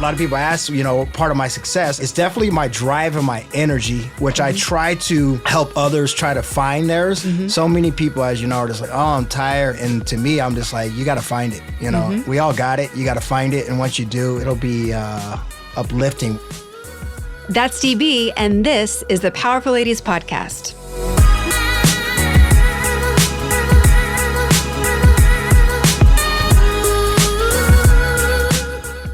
lot of people ask, part of my success is definitely my drive and my energy, which I try to help others try to find theirs. So many people, as you know, are just like, oh, I'm tired. And to me, I'm just like, you got to find it. We all got it. You got to find it. And once you do, it'll be uplifting. That's DB, and this is the Powerful Ladies Podcast.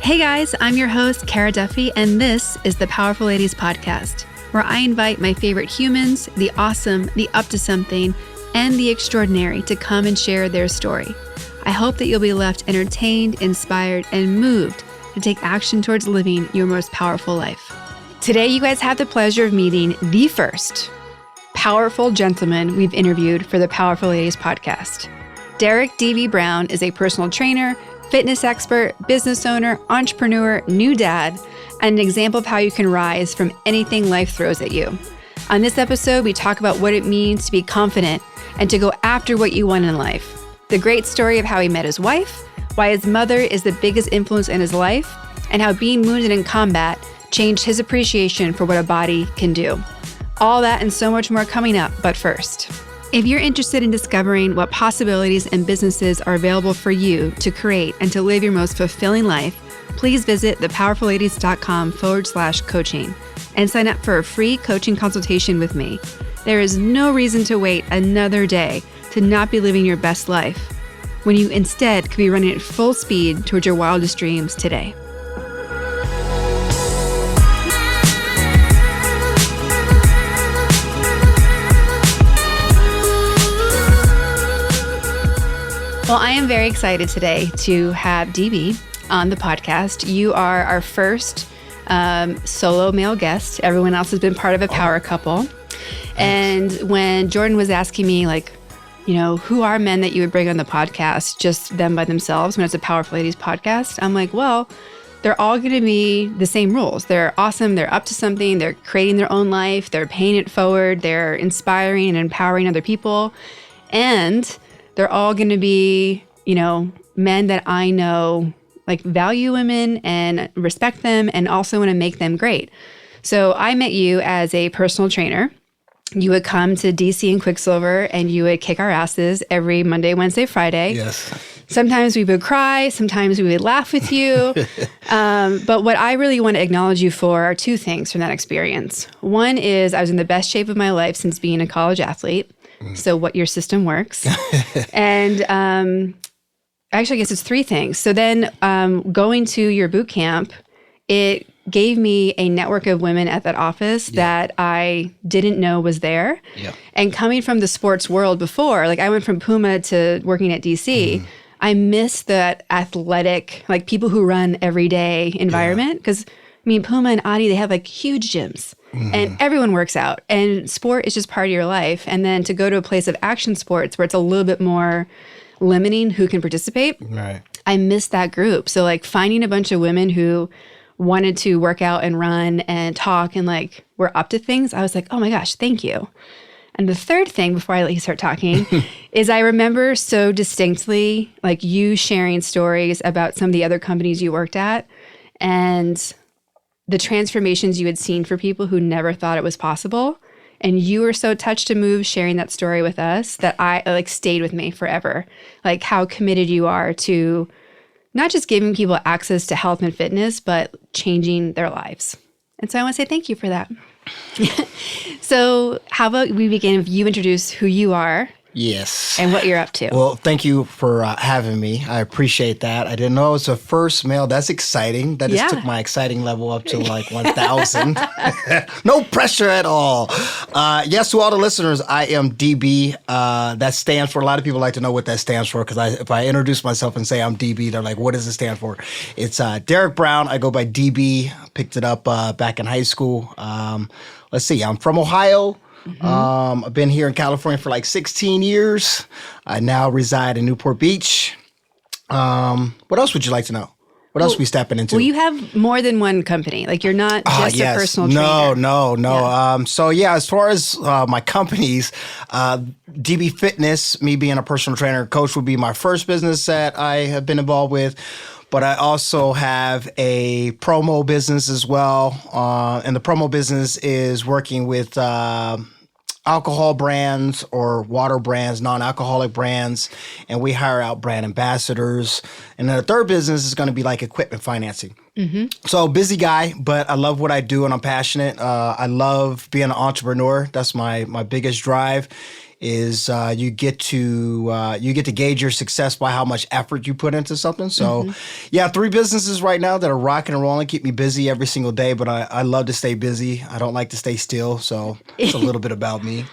Hey guys, I'm your host, Cara Duffy, and this is the Powerful Ladies Podcast, where I invite my favorite humans, the awesome, the up to something, and the extraordinary to come and share their story. I hope that you'll be left entertained, inspired, and moved to take action towards living your most powerful life. Today, you guys have the pleasure of meeting the first powerful gentleman we've interviewed for the Powerful Ladies Podcast. Derek D.B. Brown is a personal trainer, fitness expert, business owner, entrepreneur, new dad, and an example of how you can rise from anything life throws at you. On this episode, we talk about what it means to be confident and to go after what you want in life. The great story of how he met his wife, why his mother is the biggest influence in his life, and how being wounded in combat changed his appreciation for what a body can do. All that and so much more coming up, but first. If you're interested in discovering what possibilities and businesses are available for you to create and to live your most fulfilling life, please visit thepowerfulladies.com/coaching and sign up for a free coaching consultation with me. There is no reason to wait another day to not be living your best life when you instead could be running at full speed towards your wildest dreams today. Well, I am very excited today to have DB on the podcast. You are our first solo male guest. Everyone else has been part of a power couple. And when Jordan was asking me, who are men that you would bring on the podcast, just them by themselves, when it's a Powerful Ladies podcast, I'm like, well, they're all going to be the same rules. They're awesome. They're up to something. They're creating their own life. They're paying it forward. They're inspiring and empowering other people. And they're all going to be, men that I know, value women and respect them and also want to make them great. So I met you as a personal trainer. You would come to DC and Quicksilver and you would kick our asses every Monday, Wednesday, Friday. Yes. Sometimes we would cry. Sometimes we would laugh with you. But what I really want to acknowledge you for are two things from that experience. One is I was in the best shape of my life since being a college athlete. So what your system works. And actually, I guess it's three things. So then going to your boot camp, it gave me a network of women at that office that I didn't know was there. Yeah. And coming from the sports world before, I went from Puma to working at DC, I miss that athletic, people who run every day environment. Because, Puma and Adi, they have huge gyms. And everyone works out, and sport is just part of your life. And then to go to a place of action sports where it's a little bit more limiting who can participate, right. I miss that group. So finding a bunch of women who wanted to work out and run and talk and were up to things, I was like, oh my gosh, thank you. And the third thing before I let you start talking is I remember so distinctly you sharing stories about some of the other companies you worked at and the transformations you had seen for people who never thought it was possible. And you were so touched and moved sharing that story with us that I stayed with me forever. How committed you are to not just giving people access to health and fitness, but changing their lives. And so I want to say thank you for that. So how about we begin if you introduce who you are. Yes. And what you're up to. Well, thank you for having me. I appreciate that. I didn't know I was the first male. That's exciting. That just took my exciting level up to 1,000. No pressure at all. Yes, to all the listeners, I am DB. That stands for, a lot of people like to know what that stands for, because if I introduce myself and say I'm DB, they're like, what does it stand for? It's Derek Brown. I go by DB. Picked it up back in high school. Let's see. I'm from Ohio. I've been here in California for 16 years. I now reside in Newport Beach. What else would you like to know? What else are we stepping into? Well, you have more than one company. You're not just a personal trainer. No. Yeah. So as far as my companies, DB Fitness, me being a personal trainer and coach, would be my first business that I have been involved with. but I also have a promo business as well. And the promo business is working with alcohol brands or water brands, non-alcoholic brands, and we hire out brand ambassadors. And then the third business is going to be like equipment financing. So busy guy, but I love what I do and I'm passionate. I love being an entrepreneur. That's my biggest drive. Is you get to gauge your success by how much effort you put into something. So, yeah, 3 businesses right now that are rocking and rolling, keep me busy every single day. But I love to stay busy. I don't like to stay still. So it's a little bit about me.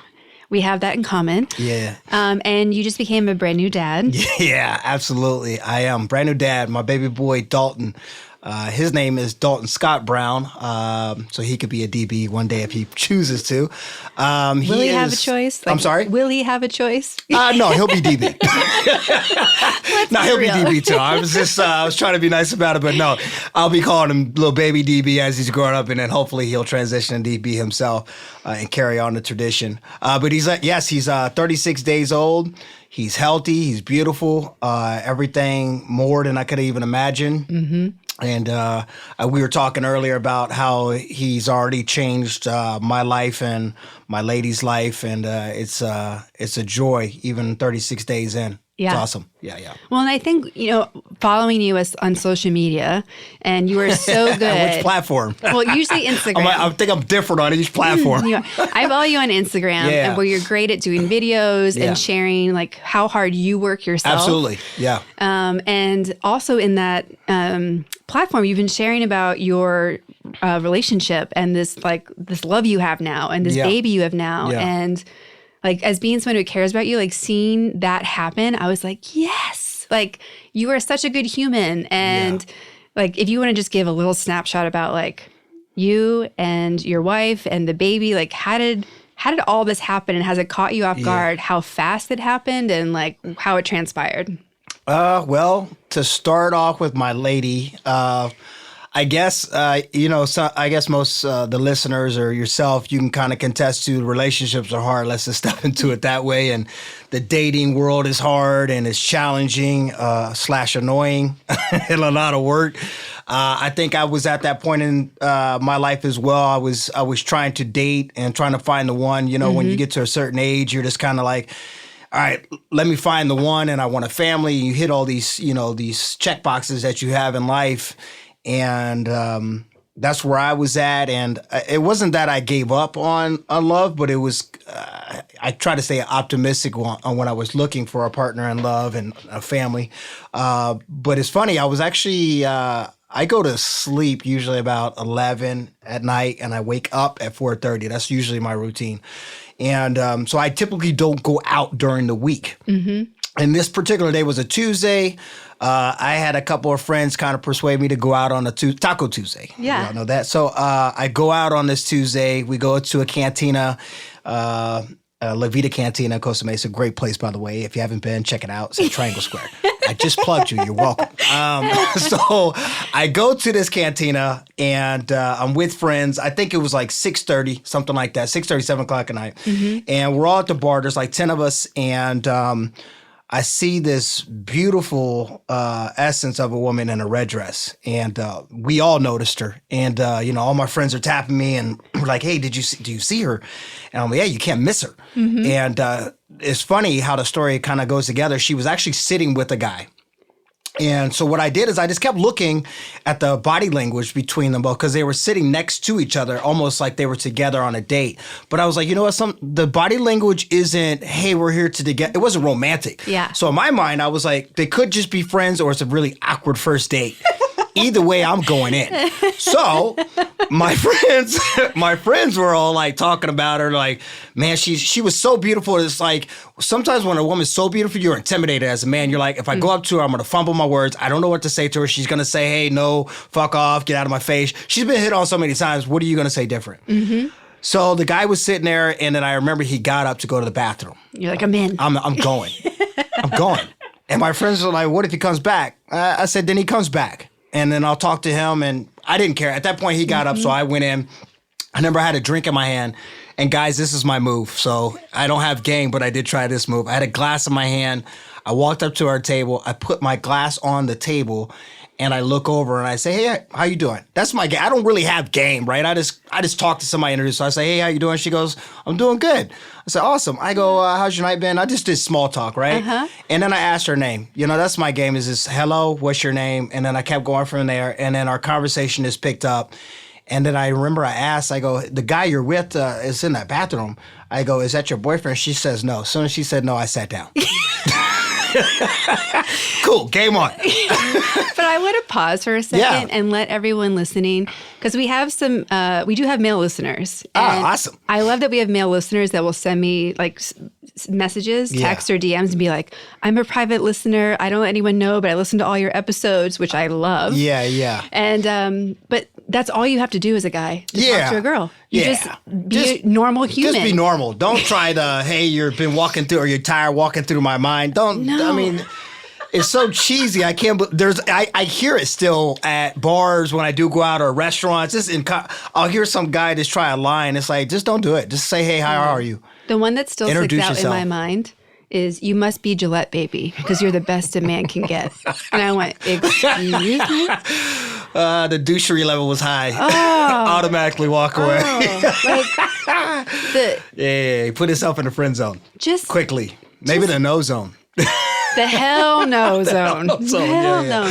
We have that in common. Yeah. And you just became a brand new dad. Yeah, absolutely. I am brand new dad. My baby boy Dalton. His name is Dalton Scott Brown, so he could be a DB one day if he chooses to. Will he have a choice? I'm sorry? Will he have a choice? No, he'll be DB. No, he'll be DB too. I was trying to be nice about it, but no, I'll be calling him little baby DB as he's growing up, and then hopefully he'll transition to DB himself and carry on the tradition. But he's 36 days old. He's healthy. He's beautiful. Everything more than I could even imagine. And we were talking earlier about how he's already changed my life and my lady's life, and it's a joy even 36 days in. Yeah. It's awesome. Yeah. Well, and I think, following you on social media, and you are so good. Which platform? Well, usually Instagram. I think I'm different on each platform. I follow you on Instagram, and where you're great at doing videos and sharing like how hard you work yourself. Absolutely. Yeah. And also in that platform, you've been sharing about your relationship and this love you have now and this baby you have now. Yeah. And like, as being someone who cares about you, like seeing that happen, I was like, yes, like you are such a good human. And like, if you want to just give a little snapshot about like you and your wife and the baby, like how did all this happen, and has it caught you off guard, how fast it happened and like how it transpired? Well, to start off with my lady, I guess, I guess most the listeners or yourself, you can kind of contest to relationships are hard. Let's just step into it that way. And the dating world is hard and it's challenging / annoying and a lot of work. I think I was at that point in my life as well. I was trying to date and trying to find the one. When you get to a certain age, you're just kind of like, all right, let me find the one, and I want a family. You hit all these, these check boxes that you have in life. And that's where I was at. And it wasn't that I gave up on love, but it was, I try to stay optimistic on when I was looking for a partner in love and a family. But it's funny, I was actually, I go to sleep usually about 11 at night, and I wake up at 4:30. That's usually my routine. And so I typically don't go out during the week. And this particular day was a Tuesday. I had a couple of friends kind of persuade me to go out on a Taco Tuesday. Yeah. You know that. So I go out on this Tuesday. We go to a cantina, La Vida Cantina, Costa Mesa. Great place, by the way. If you haven't been, check it out. It's in Triangle Square. I just plugged you. You're welcome. So I go to this cantina, and I'm with friends. I think it was like 6:30, something like that, 6:30, 7 o'clock at night. And we're all at the bar. There's like 10 of us, and I see this beautiful essence of a woman in a red dress, and we all noticed her. And all my friends are tapping me, and we're like, "Hey, do you see her?" And I'm like, "Yeah, you can't miss her." And it's funny how the story kind of goes together. She was actually sitting with a guy. And so what I did is I just kept looking at the body language between them both, because they were sitting next to each other, almost like they were together on a date. But I was like, you know what? The body language isn't, hey, we're here to together. It wasn't romantic. Yeah. So in my mind, I was like, they could just be friends, or it's a really awkward first date. Either way, I'm going in. So my friends were all like talking about her, like, man, she was so beautiful. It's like sometimes when a woman's so beautiful, you're intimidated as a man. You're like, if I go up to her, I'm going to fumble my words. I don't know what to say to her. She's going to say, hey, no, fuck off, get out of my face. She's been hit on so many times. What are you going to say different? So the guy was sitting there, and then I remember he got up to go to the bathroom. You're like, I'm in. I'm going. I'm going. And my friends were like, what if he comes back? I said, then he comes back. And then I'll talk to him, and I didn't care. At that point, he got up, so I went in. I remember I had a drink in my hand. And guys, this is my move. So I don't have game, but I did try this move. I had a glass in my hand. I walked up to our table. I put my glass on the table, and I look over and I say, hey, how you doing? That's my game. I don't really have game, right? I just talk to somebody introduced. So I say, hey, how you doing? She goes, I'm doing good. I said, awesome. I go, how's your night been? I just did small talk, right? And then I asked her name. That's my game is this, hello, what's your name? And then I kept going from there. And then our conversation is picked up. And then I remember I asked, I go, the guy you're with is in that bathroom. I go, is that your boyfriend? She says no. As soon as she said no, I sat down. Cool, game on. But I want to pause for a second and let everyone listening, because we have we do have male listeners. Awesome. I love that we have male listeners that will send me like messages, text or DMs and be like, I'm a private listener. I don't let anyone know, but I listen to all your episodes, which I love. Yeah. And, but that's all you have to do as a I talk to a girl. You just be a normal human. Just be normal. Don't try to, hey, you've been walking through, or you're tired walking through my mind. I mean, it's so cheesy. I can't, I hear it still at bars when I do go out or restaurants. I'll hear some guy just try a line. It's like, just don't do it. Just say, hey, how are you? The one that still sticks out in my mind is, you must be Gillette baby because you're the best a man can get. And I went, excuse me? The douchery level was high. Automatically walk away. Put yourself in the friend zone. Just quickly. Maybe the no zone. The hell no zone. No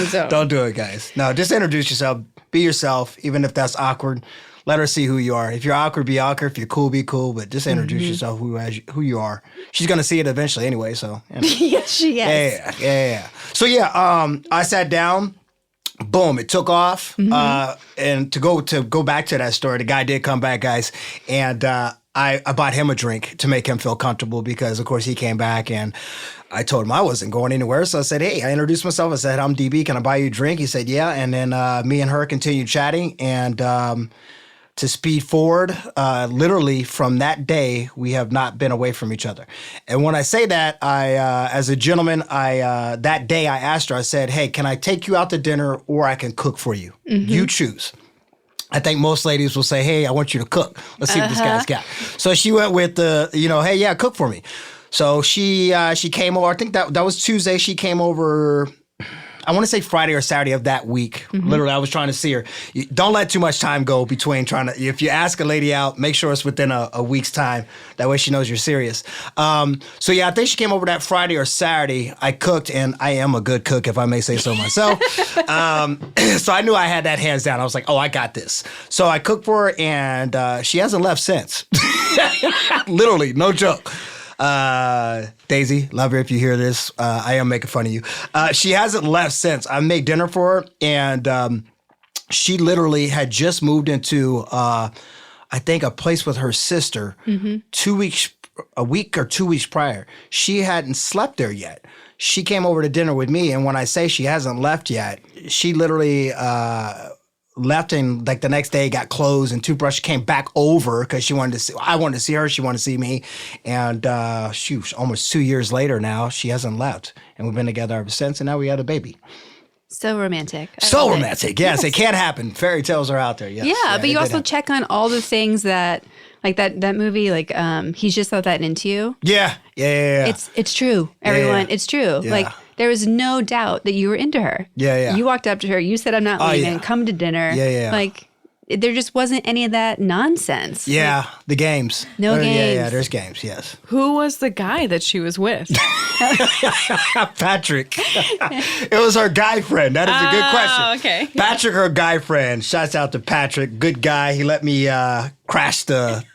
zone. Don't do it, guys. No, just introduce yourself. Be yourself, even if that's awkward. Let her see who you are. If you're awkward, be awkward. If you're cool, be cool. But just introduce yourself, who you are. She's gonna see it eventually anyway. So yes, she is. Yeah. So I sat down. Boom! It took off. And to go back to that story, the guy did come back, guys, and I bought him a drink to make him feel comfortable because, of course, he came back and I told him I wasn't going anywhere. So I said, hey, I introduced myself. I said, I'm DB. Can I buy you a drink? He said, yeah. And then me and her continued chatting. And to speed forward, literally from that day, we have not been away from each other. And when I say that, as a gentleman, that day I asked her, I said, hey, can I take you out to dinner or I can cook for you? You choose. I think most ladies will say, hey, I want you to cook. Let's see what this guy's got. So she went with hey, yeah, cook for me. So she came over. I think that was Tuesday. She came over, I want to say Friday or Saturday of that week. Literally, I was trying to see her. Don't let too much time go between if you ask a lady out, make sure it's within a week's time. That way she knows you're serious. I think she came over that Friday or Saturday. I cooked, and I am a good cook, if I may say so myself. So I knew I had that hands down. I was like, oh, I got this. So I cooked for her, and she hasn't left since. Literally, no joke. Daisy, love her if you hear this. I am making fun of you. She hasn't left since. I made dinner for her, and she literally had just moved into, I think, a place with her sister a week or 2 weeks prior. She hadn't slept there yet. She came over to dinner with me, and when I say she hasn't left yet, she literally left and like the next day got clothes and toothbrush, came back over because I wanted to see her, she wanted to see me. And almost 2 years later now, she hasn't left. And we've been together ever since, and now we had a baby. So romantic. So romantic. Yes, it can happen. Fairy tales are out there. Yes. Yeah, but you also check on all the things that, like that movie, like He's Just Not That Into You. Yeah. It's true, everyone. It's true. Yeah. Like, there was no doubt that you were into her. Yeah. You walked up to her. You said, I'm not leaving. Come to dinner. Yeah. Like, there just wasn't any of that nonsense. Yeah, the games. No games. Yeah, there's games, yes. Who was the guy that she was with? Patrick. It was her guy friend. That is a good question. Okay. Patrick, her guy friend. Shouts out to Patrick. Good guy. He let me crash the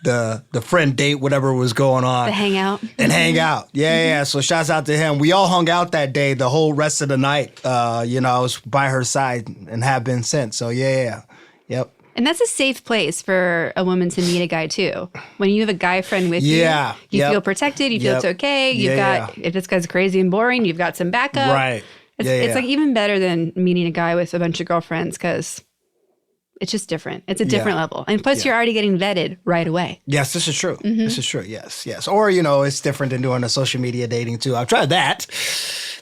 friend date, whatever was going on. The hangout. And hang out. Yeah. So shouts out to him. We all hung out that day, the whole rest of the night. I was by her side and have been since. So yeah. Yep. And that's a safe place for a woman to meet a guy too. When you have a guy friend with you, you feel protected, you feel it's okay. You've got, if this guy's crazy and boring, you've got some backup. Right. It's like even better than meeting a guy with a bunch of girlfriends because it's just different. It's a different level. And plus you're already getting vetted right away. Yes, this is true. This is true. Yes. Or, it's different than doing a social media dating too. I've tried that.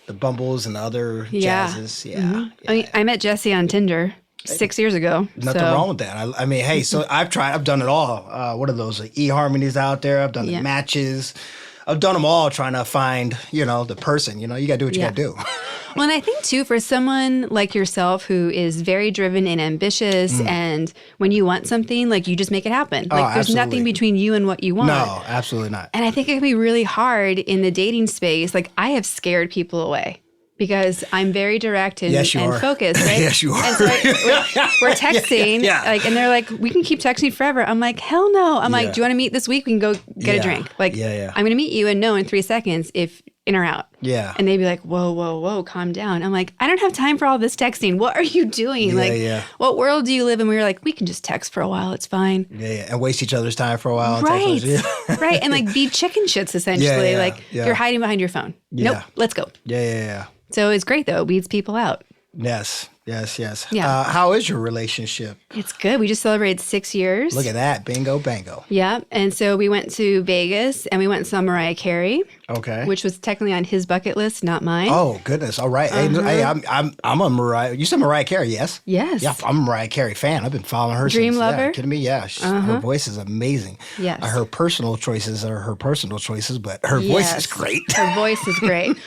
The Bumbles and the other jazzes. Yeah. I mean, I met Jesse on Tinder 6 years ago. Nothing wrong with that. I mean, hey, so I've done it all. What are those eHarmonies out there? I've done the matches. I've done them all trying to find, the person. You got to do what you got to do. Well, and I think too, for someone like yourself who is very driven and ambitious, and when you want something, like you just make it happen. Like there's nothing between you and what you want. No, absolutely not. And I think it can be really hard in the dating space. Like I have scared people away. Because I'm very direct and, focused, right? Yes, you are. And so we're texting, like, and they're like, "We can keep texting forever." I'm like, "Hell no!" I'm like, "Do you want to meet this week? We can go get a drink." Like, I'm going to meet you and know in 3 seconds if in or out. Yeah. And they'd be like, "Whoa, whoa, whoa, calm down." I'm like, "I don't have time for all this texting. What are you doing? What world do you live in?" We were like, "We can just text for a while. It's fine." Yeah, and waste each other's time for a while. Right, right, and like be chicken shits essentially. You're hiding behind your phone. Nope, let's go. Yeah. So it's great, though. It weeds people out. Yes. Yeah. How is your relationship? It's good. We just celebrated 6 years. Look at that. Bingo, bango. Yeah. And so we went to Vegas and we went and saw Mariah Carey. Okay. Which was technically on his bucket list, not mine. Oh, goodness. All right. Hey, I'm a Mariah. You said Mariah Carey, yes? Yes. Yeah, I'm a Mariah Carey fan. I've been following her Dream since. lover? Yeah, kidding me? Yeah. Her voice is amazing. Yes. Her personal choices are her personal choices, but her voice is great. Her voice is great.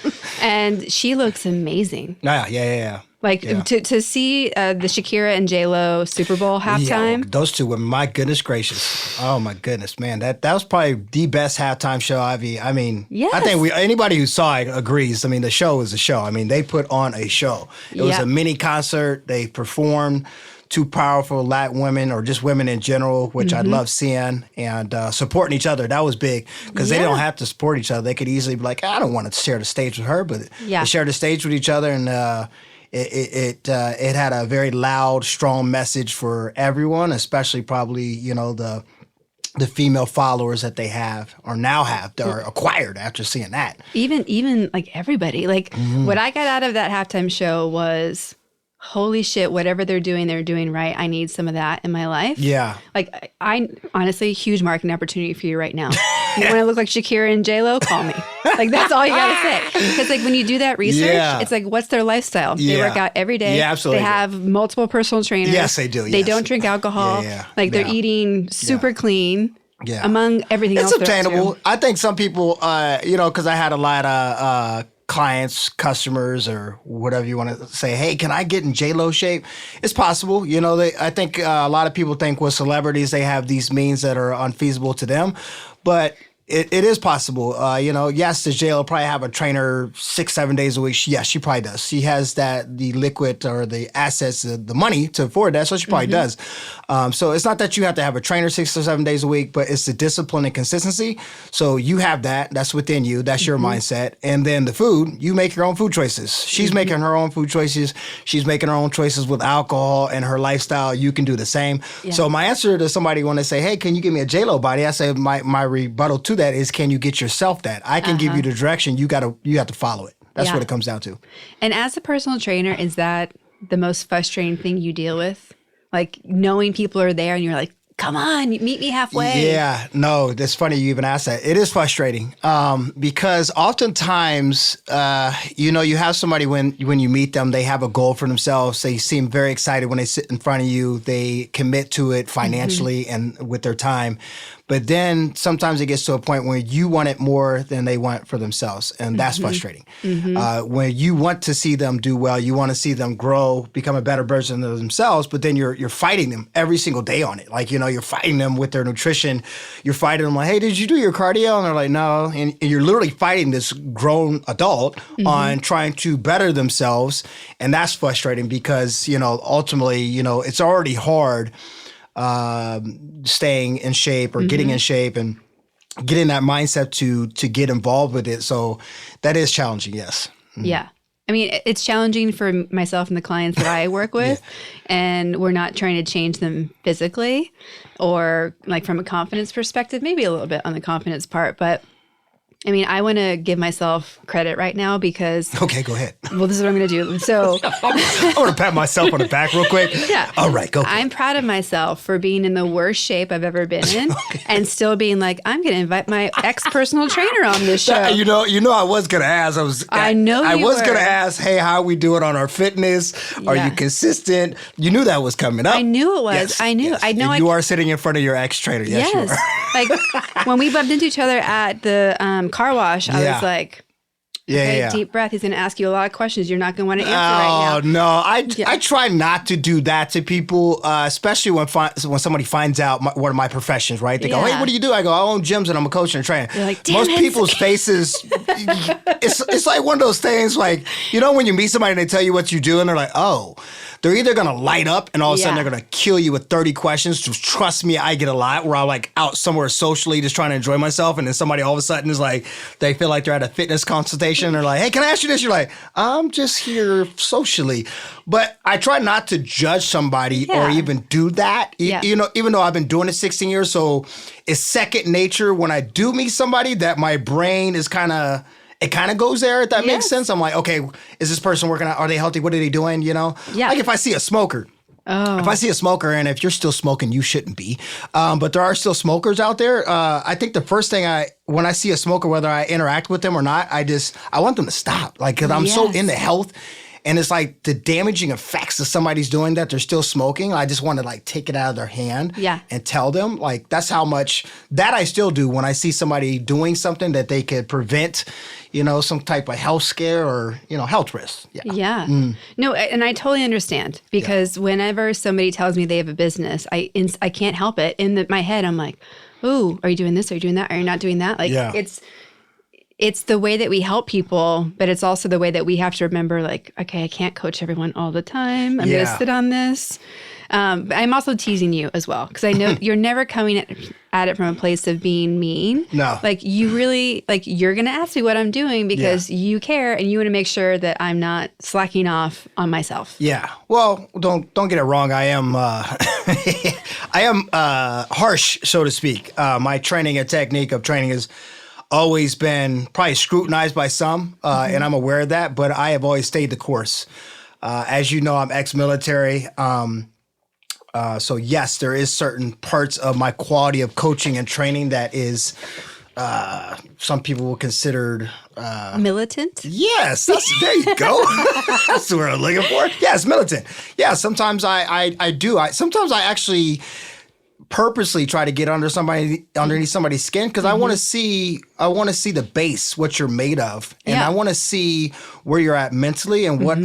And she looks amazing. Yeah. Like to see the Shakira and J-Lo Super Bowl halftime. Yeah, those two women, my goodness gracious. Oh my goodness, man. That was probably the best halftime show I mean, yes. I think anybody who saw it agrees. I mean, the show is a show. I mean, they put on a show. It was a mini concert. They performed. Two powerful Latin women, or just women in general, which I love seeing, and supporting each other. That was big because they don't have to support each other. They could easily be like, I don't want to share the stage with her, but they shared the stage with each other, and it had a very loud, strong message for everyone, especially probably the female followers that they have or now have that are acquired after seeing that. Even like everybody, like what I got out of that halftime show was, holy shit, whatever they're doing right. I need some of that in my life. Yeah. Like, I honestly, huge marketing opportunity for you right now. You want to look like Shakira and J-Lo? Call me. Like, that's all you got to say. Because, like, when you do that research, it's like, what's their lifestyle? They work out every day. Yeah, absolutely. They have multiple personal trainers. Yes, they do. They don't drink alcohol. Like, they're eating super clean. Yeah. Among everything else. It's obtainable. I think some people, because I had a lot of clients, customers, or whatever you want to say, hey, can I get in J-Lo shape? It's possible. I think a lot of people think with celebrities, they have these means that are unfeasible to them. But it is possible. Yes, does J-Lo probably have a trainer 6-7 days a week? Yes, she probably does. She has the liquid or the assets, the money to afford that, so she probably does. So it's not that you have to have a trainer 6 or 7 days a week, but it's the discipline and consistency. So you have that. That's within you. That's your mindset. And then the food, you make your own food choices. She's making her own food choices. She's making her own choices with alcohol and her lifestyle. You can do the same. Yeah. So my answer to somebody when they say, hey, can you give me a J-Lo body? I say my rebuttal to that is, can you get yourself that? I can give you the direction. You have to follow it. That's what it comes down to. And as a personal trainer, is that the most frustrating thing you deal with? Like knowing people are there and you're like, come on, meet me halfway. Yeah, no, that's funny you even asked that. It is frustrating because oftentimes, you have somebody when you meet them, they have a goal for themselves. They seem very excited when they sit in front of you. They commit to it financially and with their time. But then sometimes it gets to a point where you want it more than they want for themselves. And that's frustrating. When you want to see them do well, you want to see them grow, become a better version of themselves, but then you're fighting them every single day on it. Like, you're fighting them with their nutrition. You're fighting them like, hey, did you do your cardio? And they're like, no. And you're literally fighting this grown adult on trying to better themselves. And that's frustrating because, ultimately, it's already hard staying in shape or getting in shape and getting that mindset to get involved with it. So that is challenging, yes. Yeah. I mean, it's challenging for myself and the clients that I work with, and we're not trying to change them physically or like from a confidence perspective, maybe a little bit on the confidence part, but I mean, I want to give myself credit right now because... Okay, go ahead. Well, this is what I'm going to do. So... I want to pat myself on the back real quick. Yeah. All right, go. I'm proud of myself for being in the worst shape I've ever been in and still being like, I'm going to invite my ex-personal trainer on this show. You know, I was going to ask. I was going to ask, hey, how are we doing on our fitness? Are you consistent? You knew that was coming up. I knew it was. Yes, I knew. Yes. I know. And you are sitting in front of your ex-trainer. Yes, you are. Like when we bumped into each other at the car wash, I was like, Yeah. Deep breath. He's going to ask you a lot of questions you're not going to want to answer right now. Oh, no. I try not to do that to people, especially when somebody finds out one of my professions, right? They go, hey, what do you do? I go, I own gyms and I'm a coach and a trainer. You're like, most people's faces, it's like one of those things like, when you meet somebody and they tell you what you do and they're like, oh, they're either going to light up and all of a sudden they're going to kill you with 30 questions. Just trust me, I get a lot where I'm like out somewhere socially just trying to enjoy myself. And then somebody all of a sudden is like, they feel like they're at a fitness consultation. And they're like, hey, can I ask you this? You're like, I'm just here socially. But I try not to judge somebody or even do that. Even though I've been doing it 16 years. So it's second nature when I do meet somebody that my brain is it kind of goes there, if that makes sense. I'm like, okay, is this person working out? Are they healthy? What are they doing? Yeah. Like if I see a smoker. Oh. If I see a smoker, and if you're still smoking, you shouldn't be. But there are still smokers out there. I think the first thing when I see a smoker, whether I interact with them or not, I want them to stop. Like, because I'm so into health. And it's like the damaging effects that somebody's doing that they're still smoking. I just want to like take it out of their hand and tell them. Like, that's how much that I still do when I see somebody doing something that they could prevent, some type of health scare or, health risk. Yeah. No, and I totally understand because whenever somebody tells me they have a business, I can't help it. In my head, I'm like, ooh, are you doing this? Are you doing that? Are you not doing that? Like, it's the way that we help people, but it's also the way that we have to remember, like, okay, I can't coach everyone all the time. I'm going to sit on this. But I'm also teasing you as well, because I know you're never coming at it from a place of being mean. No. Like, you really, you're going to ask me what I'm doing because you care and you want to make sure that I'm not slacking off on myself. Yeah. Well, don't get it wrong. I am harsh, so to speak. My training and technique of training is always been probably scrutinized by some, and I'm aware of that, but I have always stayed the course. As you know, I'm ex-military. So yes, there is certain parts of my quality of coaching and training that is, some people will consider militant. Yes, there you go. That's what I'm looking for. Yes, militant. Yeah, sometimes I do. Sometimes I actually purposely try to get underneath somebody's skin because I want to see the base, what you're made of, and I want to see where you're at mentally and what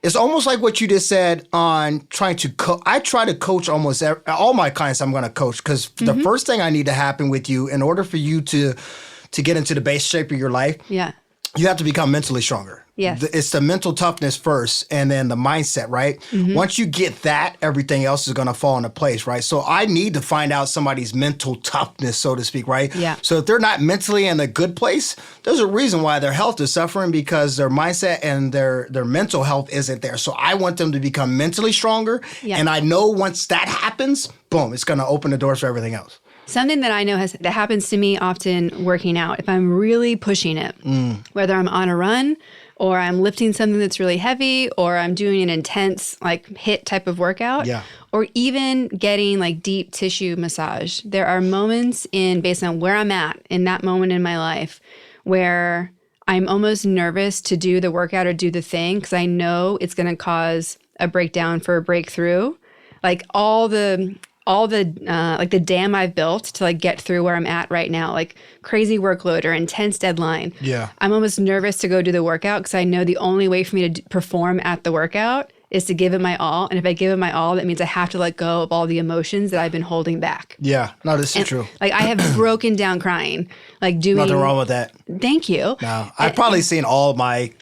it's almost like what you just said on trying to coach. I try to coach almost all my clients I'm going to coach because the first thing I need to happen with you in order for you to get into the base shape of your life, you have to become mentally stronger. Yes. It's the mental toughness first and then the mindset, right? Once you get that, everything else is going to fall into place, right? So I need to find out somebody's mental toughness, so to speak, right? Yeah. So if they're not mentally in a good place, there's a reason why their health is suffering because their mindset and their mental health isn't there. So I want them to become mentally stronger. Yeah. And I know once that happens, boom, it's going to open the doors for everything else. Something that I know that happens to me often working out, if I'm really pushing it, whether I'm on a run or I'm lifting something that's really heavy or I'm doing an intense HIIT type of workout, or even getting deep tissue massage, there are moments based on where I'm at in that moment in my life where I'm almost nervous to do the workout or do the thing because I know it's going to cause a breakdown for a breakthrough. All the dam I've built to get through where I'm at right now, crazy workload or intense deadline. Yeah. I'm almost nervous to go do the workout because I know the only way for me to perform at the workout is to give it my all. And if I give it my all, that means I have to let go of all the emotions that I've been holding back. Yeah. No, this is true. I have broken down crying, doing. Nothing wrong with that. Thank you. No, I've probably seen all my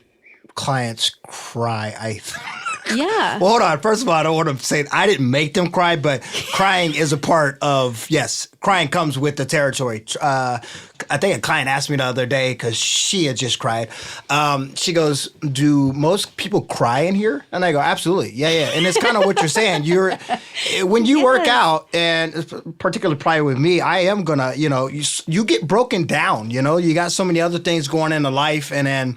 clients cry. Yeah. Well, hold on. First of all, I don't want to say I didn't make them cry, but crying is a part of, crying comes with the territory. I think a client asked me the other day because she had just cried. She goes, do most people cry in here? And I go, absolutely. Yeah. And it's kind of what you're saying. When you work out, and particularly probably with me, I am going to, you get broken down, you got so many other things going into life and then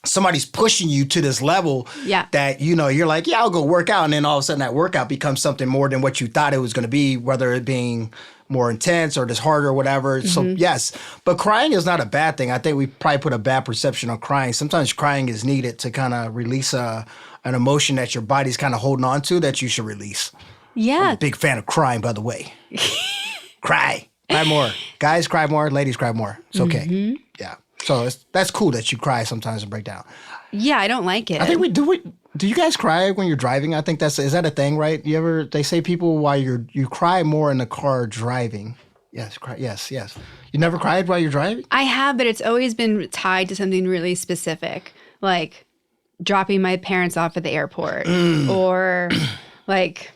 somebody's pushing you to this level that, you're like, I'll go work out. And then all of a sudden that workout becomes something more than what you thought it was going to be, whether it being more intense or just harder or whatever. So yes, but crying is not a bad thing. I think we probably put a bad perception on crying. Sometimes crying is needed to kind of release an emotion that your body's kind of holding on to that you should release. Yeah. I'm a big fan of crying, by the way. Cry more. Guys cry more. Ladies cry more. It's okay. Yeah. So that's cool that you cry sometimes and break down. Yeah, I don't like it. I think we do. Do you guys cry when you're driving? I think is that a thing, right? They say people while you cry more in the car driving. Yes, cry. Yes. You never cried while you're driving? I have, but it's always been tied to something really specific, like dropping my parents off at the airport or like,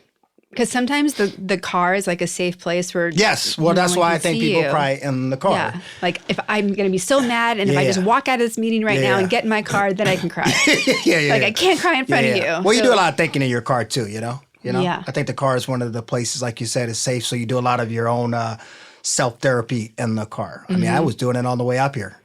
because sometimes the car is like a safe place where yes. Well, that's why I think people cry in the car. Yeah. Like if I'm going to be so mad and if I just walk out of this meeting right now and get in my car, then I can cry. Like I can't cry in front of you. Well, you do a lot of thinking in your car too, you know? Yeah. I think the car is one of the places, like you said, is safe. So you do a lot of your own self-therapy in the car. I mean, I was doing it on the way up here,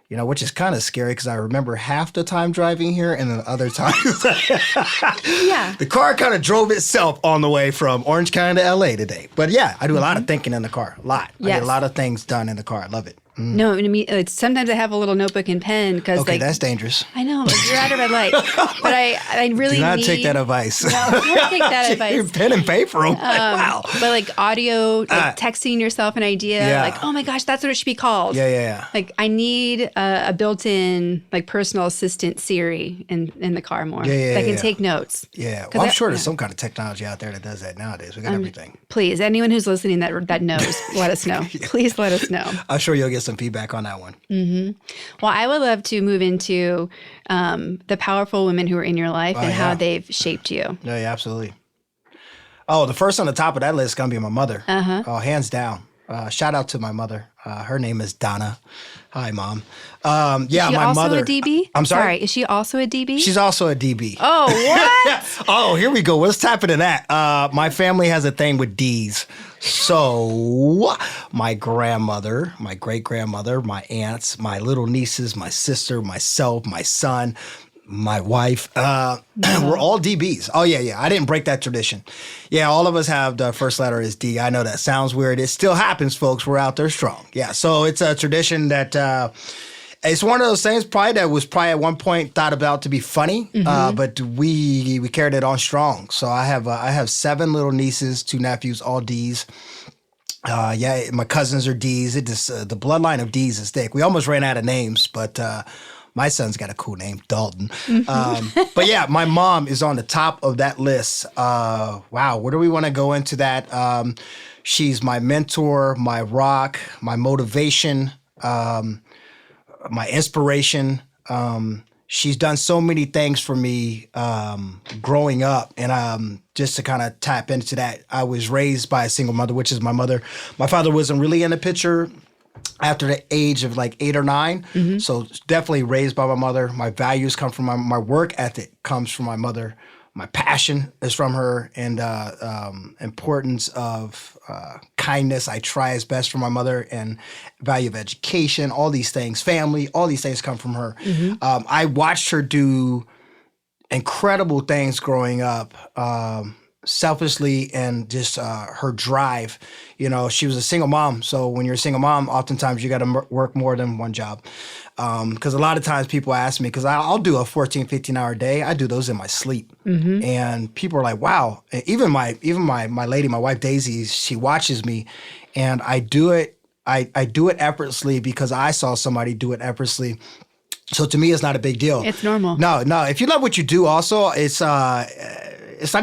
which is kind of scary because I remember half the time driving here and then other times. The car kind of drove itself on the way from Orange County to LA today. But yeah, I do a lot of thinking in the car. A lot. Yes. I get a lot of things done in the car. I love it. No, I mean, sometimes I have a little notebook and pen because that's dangerous. I know, you're at a red light, but I really do not take that advice. No, don't take that advice. Your pen and paper. Wow. But like audio, like texting yourself an idea, like, oh my gosh, that's what it should be called. Yeah. Like I need a built-in like personal assistant Siri in the car more that can take notes. Yeah, well, I'm sure there's some kind of technology out there that does that nowadays. We got everything. Please, anyone who's listening that knows, let us know. Please let us know. I'm sure you'll get some feedback on that one. Well, I would love to move into the powerful women who are in your life and how they've shaped you. Yeah, absolutely. Oh, the first on the top of that list is going to be my mother. Oh, hands down. Shout out to my mother. Her name is Donna. Hi, Mom. Is she my also mother. A DB? I'm sorry? Is she also a DB? She's also a DB. Oh, what? Oh, here we go. Let's tap into that. My family has a thing with D's. So my grandmother, my great-grandmother, my aunts, my little nieces, my sister, myself, my son, my wife, we're all DBs. Oh, yeah. I didn't break that tradition. Yeah, all of us have the first letter is D. I know that sounds weird. It still happens, folks. We're out there strong. Yeah, so it's a tradition that it's one of those things that was at one point thought about to be funny, but we carried it on strong. So I have 7 little nieces, 2 nephews, all D's. My cousins are D's. It just the bloodline of D's is thick. We almost ran out of names, but my son's got a cool name, Dalton. But yeah, my mom is on the top of that list. Wow, where do we want to go into that? She's my mentor, my rock, my motivation, my inspiration. She's done so many things for me growing up. And just to kind of tap into that, I was raised by a single mother, which is my mother. My father wasn't really in the picture after the age of like 8 or 9. So definitely raised by my mother. My values come from my work ethic comes from my mother. My passion is from her, and importance of kindness. I try as best for my mother, and value of education, all these things, family, all these things come from her. I watched her do incredible things growing up, selfishly, and just her drive. She was a single mom. So when you're a single mom, oftentimes you got to work more than one job. Because a lot of times people ask me, because I'll do a 14, 15-hour day. I do those in my sleep. And people are like, wow. Even my lady, my wife, Daisy, she watches me, and I do it. I do it effortlessly because I saw somebody do it effortlessly. So to me, it's not a big deal. It's normal. No. If you love what you do also, it's not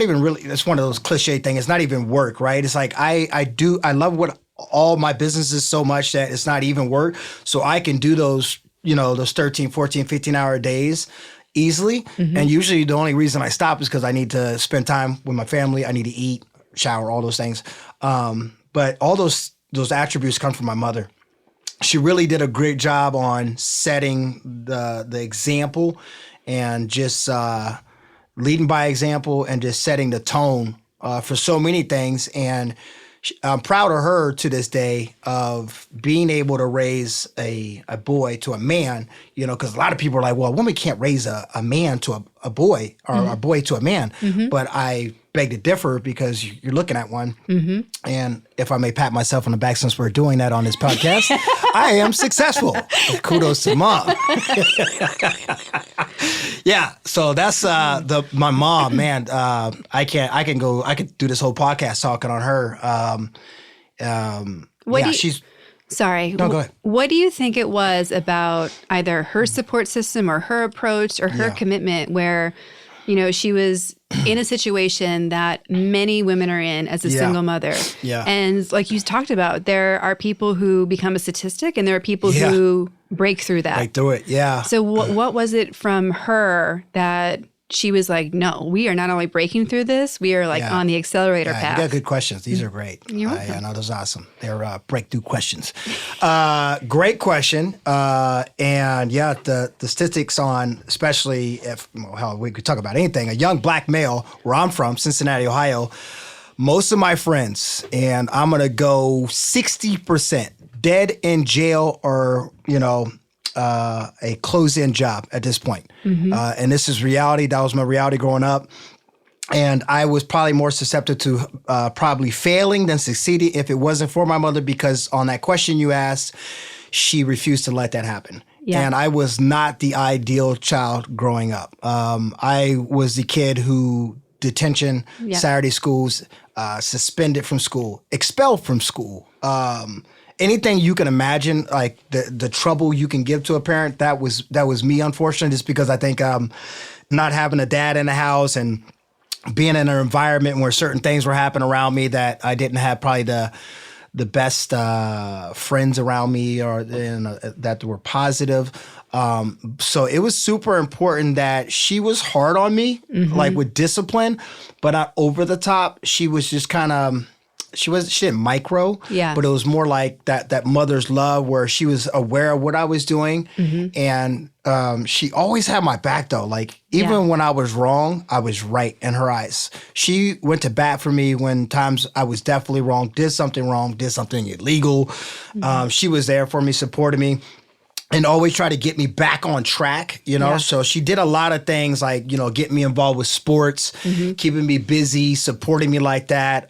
even really, it's one of those cliche things. It's not even work, right? It's like I love what all my businesses so much that it's not even work. So I can do those 13, 14, 15-hour days easily. And usually the only reason I stop is because I need to spend time with my family. I need to eat, shower, all those things. But all those attributes come from my mother. She really did a great job on setting the example and just leading by example and just setting the tone for so many things. And I'm proud of her to this day of being able to raise a boy to a man, because a lot of people are like, well, a woman can't raise a man to a boy or a boy to a man. But I beg to differ because you're looking at one. And if I may pat myself on the back, since we're doing that on this podcast, I am successful. Kudos to Mom. Yeah, so that's my mom, man. I could do this whole podcast talking on her. Sorry. No, go ahead. What do you think it was about either her support system or her approach or her commitment where, she was in a situation that many women are in as a single mother? Yeah. And like you talked about, there are people who become a statistic and there are people who break through that. Break through it, yeah. So what was it from her that she was like, no, we are not only breaking through this, we are like on the accelerator path. You got good questions. These are great. You're welcome. Yeah, no, those are awesome. They're breakthrough questions. Great question. And yeah, the statistics on, especially if, hell, we could talk about anything, a young black male, where I'm from, Cincinnati, Ohio, most of my friends, and I'm going to go 60% dead in jail or, a close-in job at this point. And this is reality. That was my reality growing up. And I was probably more susceptible to probably failing than succeeding if it wasn't for my mother, because on that question you asked, she refused to let that happen. Yeah. And I was not the ideal child growing up. I was the kid who detention, Saturday schools, suspended from school, expelled from school. Anything you can imagine, like the trouble you can give to a parent, that was me, unfortunately, just because I think not having a dad in the house and being in an environment where certain things were happening around me that I didn't have probably the best friends around me or that were positive. So it was super important that she was hard on me, like with discipline, but not over the top. She was just kind of... She didn't micro, but it was more like that mother's love where she was aware of what I was doing. And she always had my back, though. Like, even when I was wrong, I was right in her eyes. She went to bat for me when times I was definitely wrong, did something illegal. She was there for me, supported me. And always try to get me back on track, So she did a lot of things like, getting me involved with sports, keeping me busy, supporting me like that.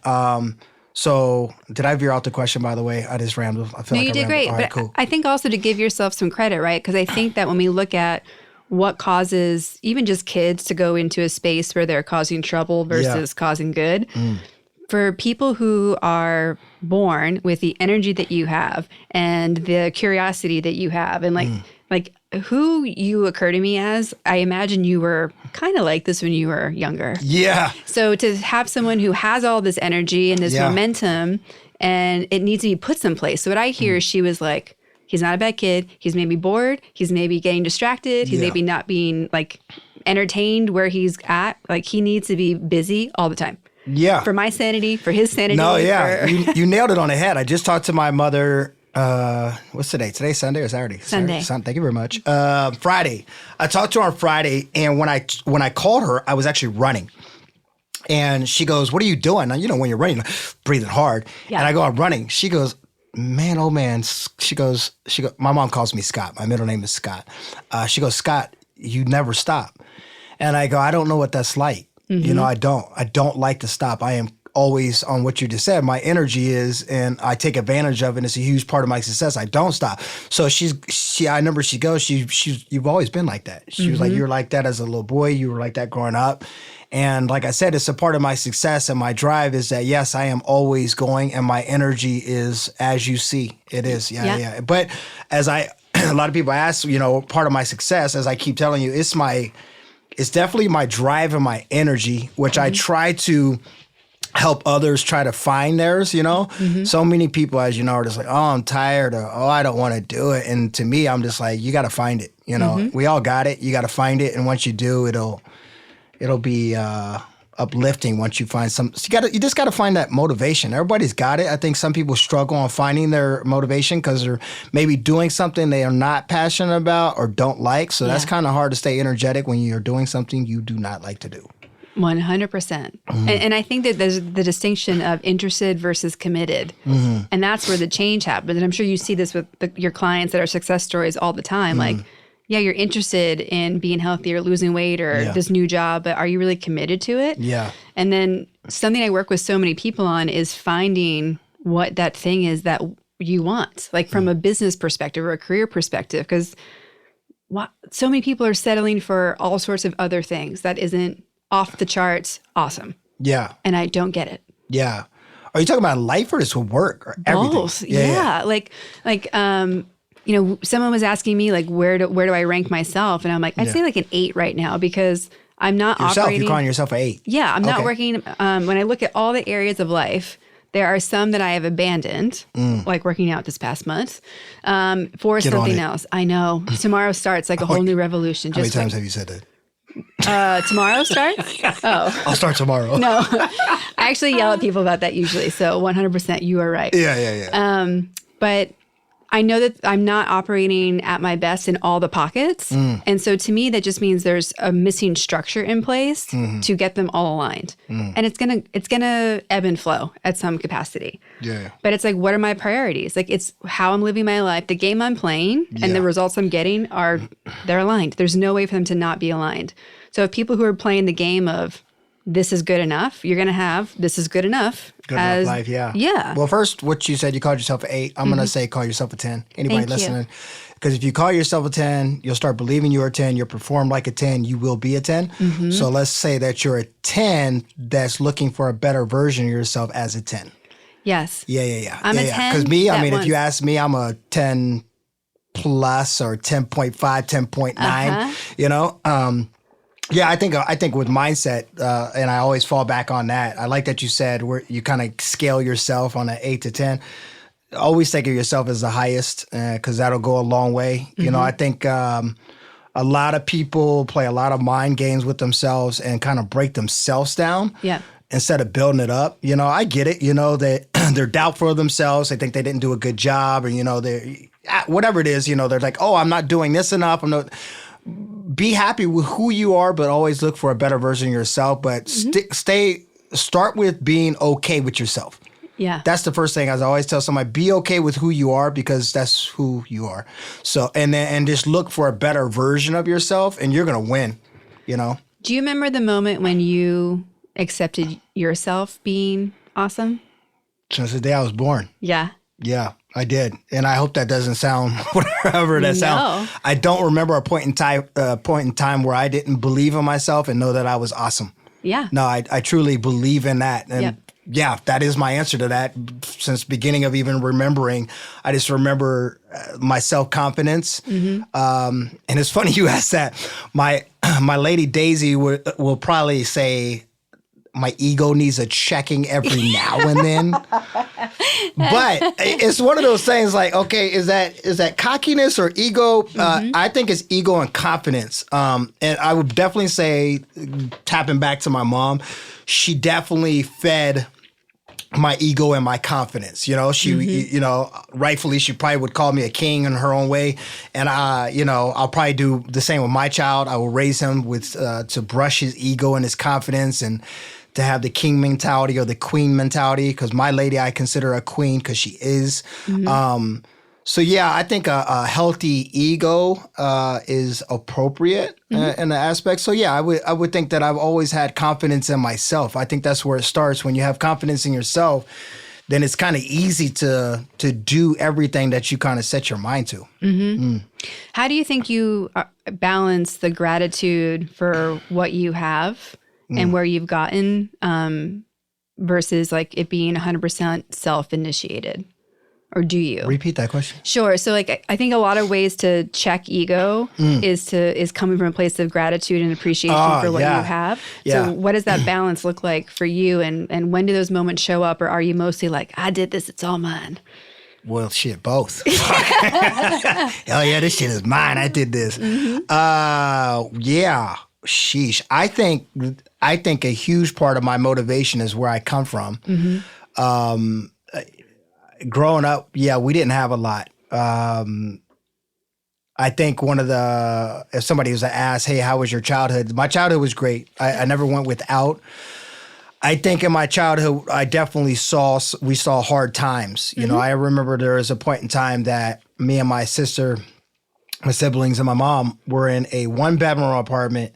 So did I veer out the question, by the way? I just rambled. I feel no, like you did great. Right, but cool. I think also to give yourself some credit, right? Because I think that when we look at what causes even just kids to go into a space where they're causing trouble versus causing good, for people who are born with the energy that you have and the curiosity that you have and like who you occur to me as, I imagine you were kind of like this when you were younger. Yeah. So to have someone who has all this energy and this momentum and it needs to be put someplace. So what I hear is she was like, he's not a bad kid. He's maybe bored. He's maybe getting distracted. He's maybe not being like entertained where he's at. Like he needs to be busy all the time. Yeah. For my sanity, for his sanity. No, yeah. You nailed it on the head. I just talked to my mother. What's today? Today's Sunday or Saturday? Sunday. Thank you very much. Friday. I talked to her on Friday, and when I called her, I was actually running. And she goes, "What are you doing?" Now, when you're running, breathing hard. Yeah. And I go, "I'm running." She goes, "Man, oh man." She goes, my mom calls me Scott. My middle name is Scott. She goes, "Scott, you never stop." And I go, "I don't know what that's like. I don't like to stop. I am always on what you just said. My energy is, and I take advantage of it. And it's a huge part of my success. I don't stop." So I remember she goes, you've always been like that. She was like, "You were like that as a little boy. You were like that growing up." And like I said, it's a part of my success and my drive is that, yes, I am always going and my energy is as you see. It is. Yeah. But a lot of people ask, part of my success, as I keep telling you, it's definitely my drive and my energy, which I try to help others try to find theirs, So many people, as you know, are just like, "Oh, I'm tired," or "Oh, I don't want to do it." And to me, I'm just like, you got to find it, We all got it. You got to find it. And once you do, it'll be uplifting once you find some. So you just got to find that motivation. Everybody's got it. I think some people struggle on finding their motivation because they're maybe doing something they are not passionate about or don't like. So that's kind of hard to stay energetic when you're doing something you do not like to do. 100%. And I think that there's the distinction of interested versus committed. And that's where the change happens. And I'm sure you see this with your clients that are success stories all the time. Like, yeah, you're interested in being healthy or losing weight or this new job, but are you really committed to it? Yeah. And then something I work with so many people on is finding what that thing is that you want, like from a business perspective or a career perspective, because so many people are settling for all sorts of other things that isn't off the charts awesome. Yeah. And I don't get it. Yeah. Are you talking about life or just work or everything? Both. Yeah. Someone was asking me like, where do I rank myself? And I'm like, I'd say like an 8 right now because I'm not operating. You're calling yourself an 8. Yeah. I'm not working. When I look at all the areas of life, there are some that I have abandoned, like working out this past month, for something else. I know. Tomorrow starts like a whole new revolution. How many times have you said that? Tomorrow starts? Oh. I'll start tomorrow. No. I actually yell at people about that usually. So 100% you are right. Yeah. But I know that I'm not operating at my best in all the pockets. And so to me, that just means there's a missing structure in place to get them all aligned. And it's gonna ebb and flow at some capacity. Yeah. But it's like, what are my priorities? Like it's how I'm living my life, the game I'm playing, and the results I'm getting they're aligned. There's no way for them to not be aligned. So if people who are playing the game of this is good enough, you're going to have this is good enough. Good enough life, yeah. Yeah. Well, first, what you said, you called yourself an 8. I'm going to say call yourself a 10. Anybody Thank listening? you. Because if you call yourself a 10, you'll start believing you're a 10. You'll perform like a 10. You will be a 10. So let's say that you're a 10 that's looking for a better version of yourself as a 10. Yes. Yeah. I'm a 10. Because me, if you ask me, I'm a 10 plus or 10.5, 10.9, you know? Yeah, I think with mindset, and I always fall back on that. I like that you said where you kind of scale yourself on an 8 to 10. Always think of yourself as the highest because that'll go a long way. You know, I think a lot of people play a lot of mind games with themselves and kind of break themselves down. Yeah. Instead of building it up. You know, I get it. You know, they're doubtful of themselves. They think they didn't do a good job, or, you know, whatever it is, you know, they're like, oh, I'm not doing this enough. Be happy with who you are, but always look for a better version of yourself. But start with being okay with yourself. Yeah. That's the first thing. As I always tell somebody, be okay with who you are because that's who you are. So, and just look for a better version of yourself and you're going to win, you know? Do you remember the moment when you accepted yourself being awesome? Since the day I was born. Yeah. Yeah, I did. And I hope that doesn't sound whatever that sounds. I don't remember a point in time where I didn't believe in myself and know that I was awesome. Yeah. No, I truly believe in that. And yeah, that is my answer to that. Since beginning of even remembering, I just remember my self-confidence. And it's funny you asked that. My lady Daisy will probably say, my ego needs a checking every now and then. But it's one of those things like, okay, is that cockiness or ego? I think it's ego and confidence. And I would definitely say, tapping back to my mom, she definitely fed my ego and my confidence. You know, she, you know, rightfully, she probably would call me a king in her own way. And you know, I'll probably do the same with my child. I will raise him with, to brush his ego and his confidence and to have the king mentality or the queen mentality. Cause my lady, I consider a queen cause she is. So yeah, I think a healthy ego is appropriate in the aspect. So yeah, I would think that I've always had confidence in myself. I think that's where it starts. When you have confidence in yourself, then it's kind of easy to do everything that you kind of set your mind to. How do you think you balance the gratitude for what you have and where you've gotten versus like it being 100% self-initiated? Or do you? Repeat that question. Sure. So like I think a lot of ways to check ego is coming from a place of gratitude and appreciation for what you have. Yeah. So what does that balance look like for you? And when do those moments show up? Or are you mostly like, I did this, it's all mine? Well, shit, both. Hell yeah, this shit is mine. I did this. Yeah. Sheesh. I think a huge part of my motivation is where I come from. Growing up, yeah, we didn't have a lot. I think if somebody was to ask, hey, how was your childhood? My childhood was great. I never went without. I think in my childhood, we saw hard times. You know, I remember there was a point in time that me and my sister, my siblings and my mom were in a 1-bedroom apartment.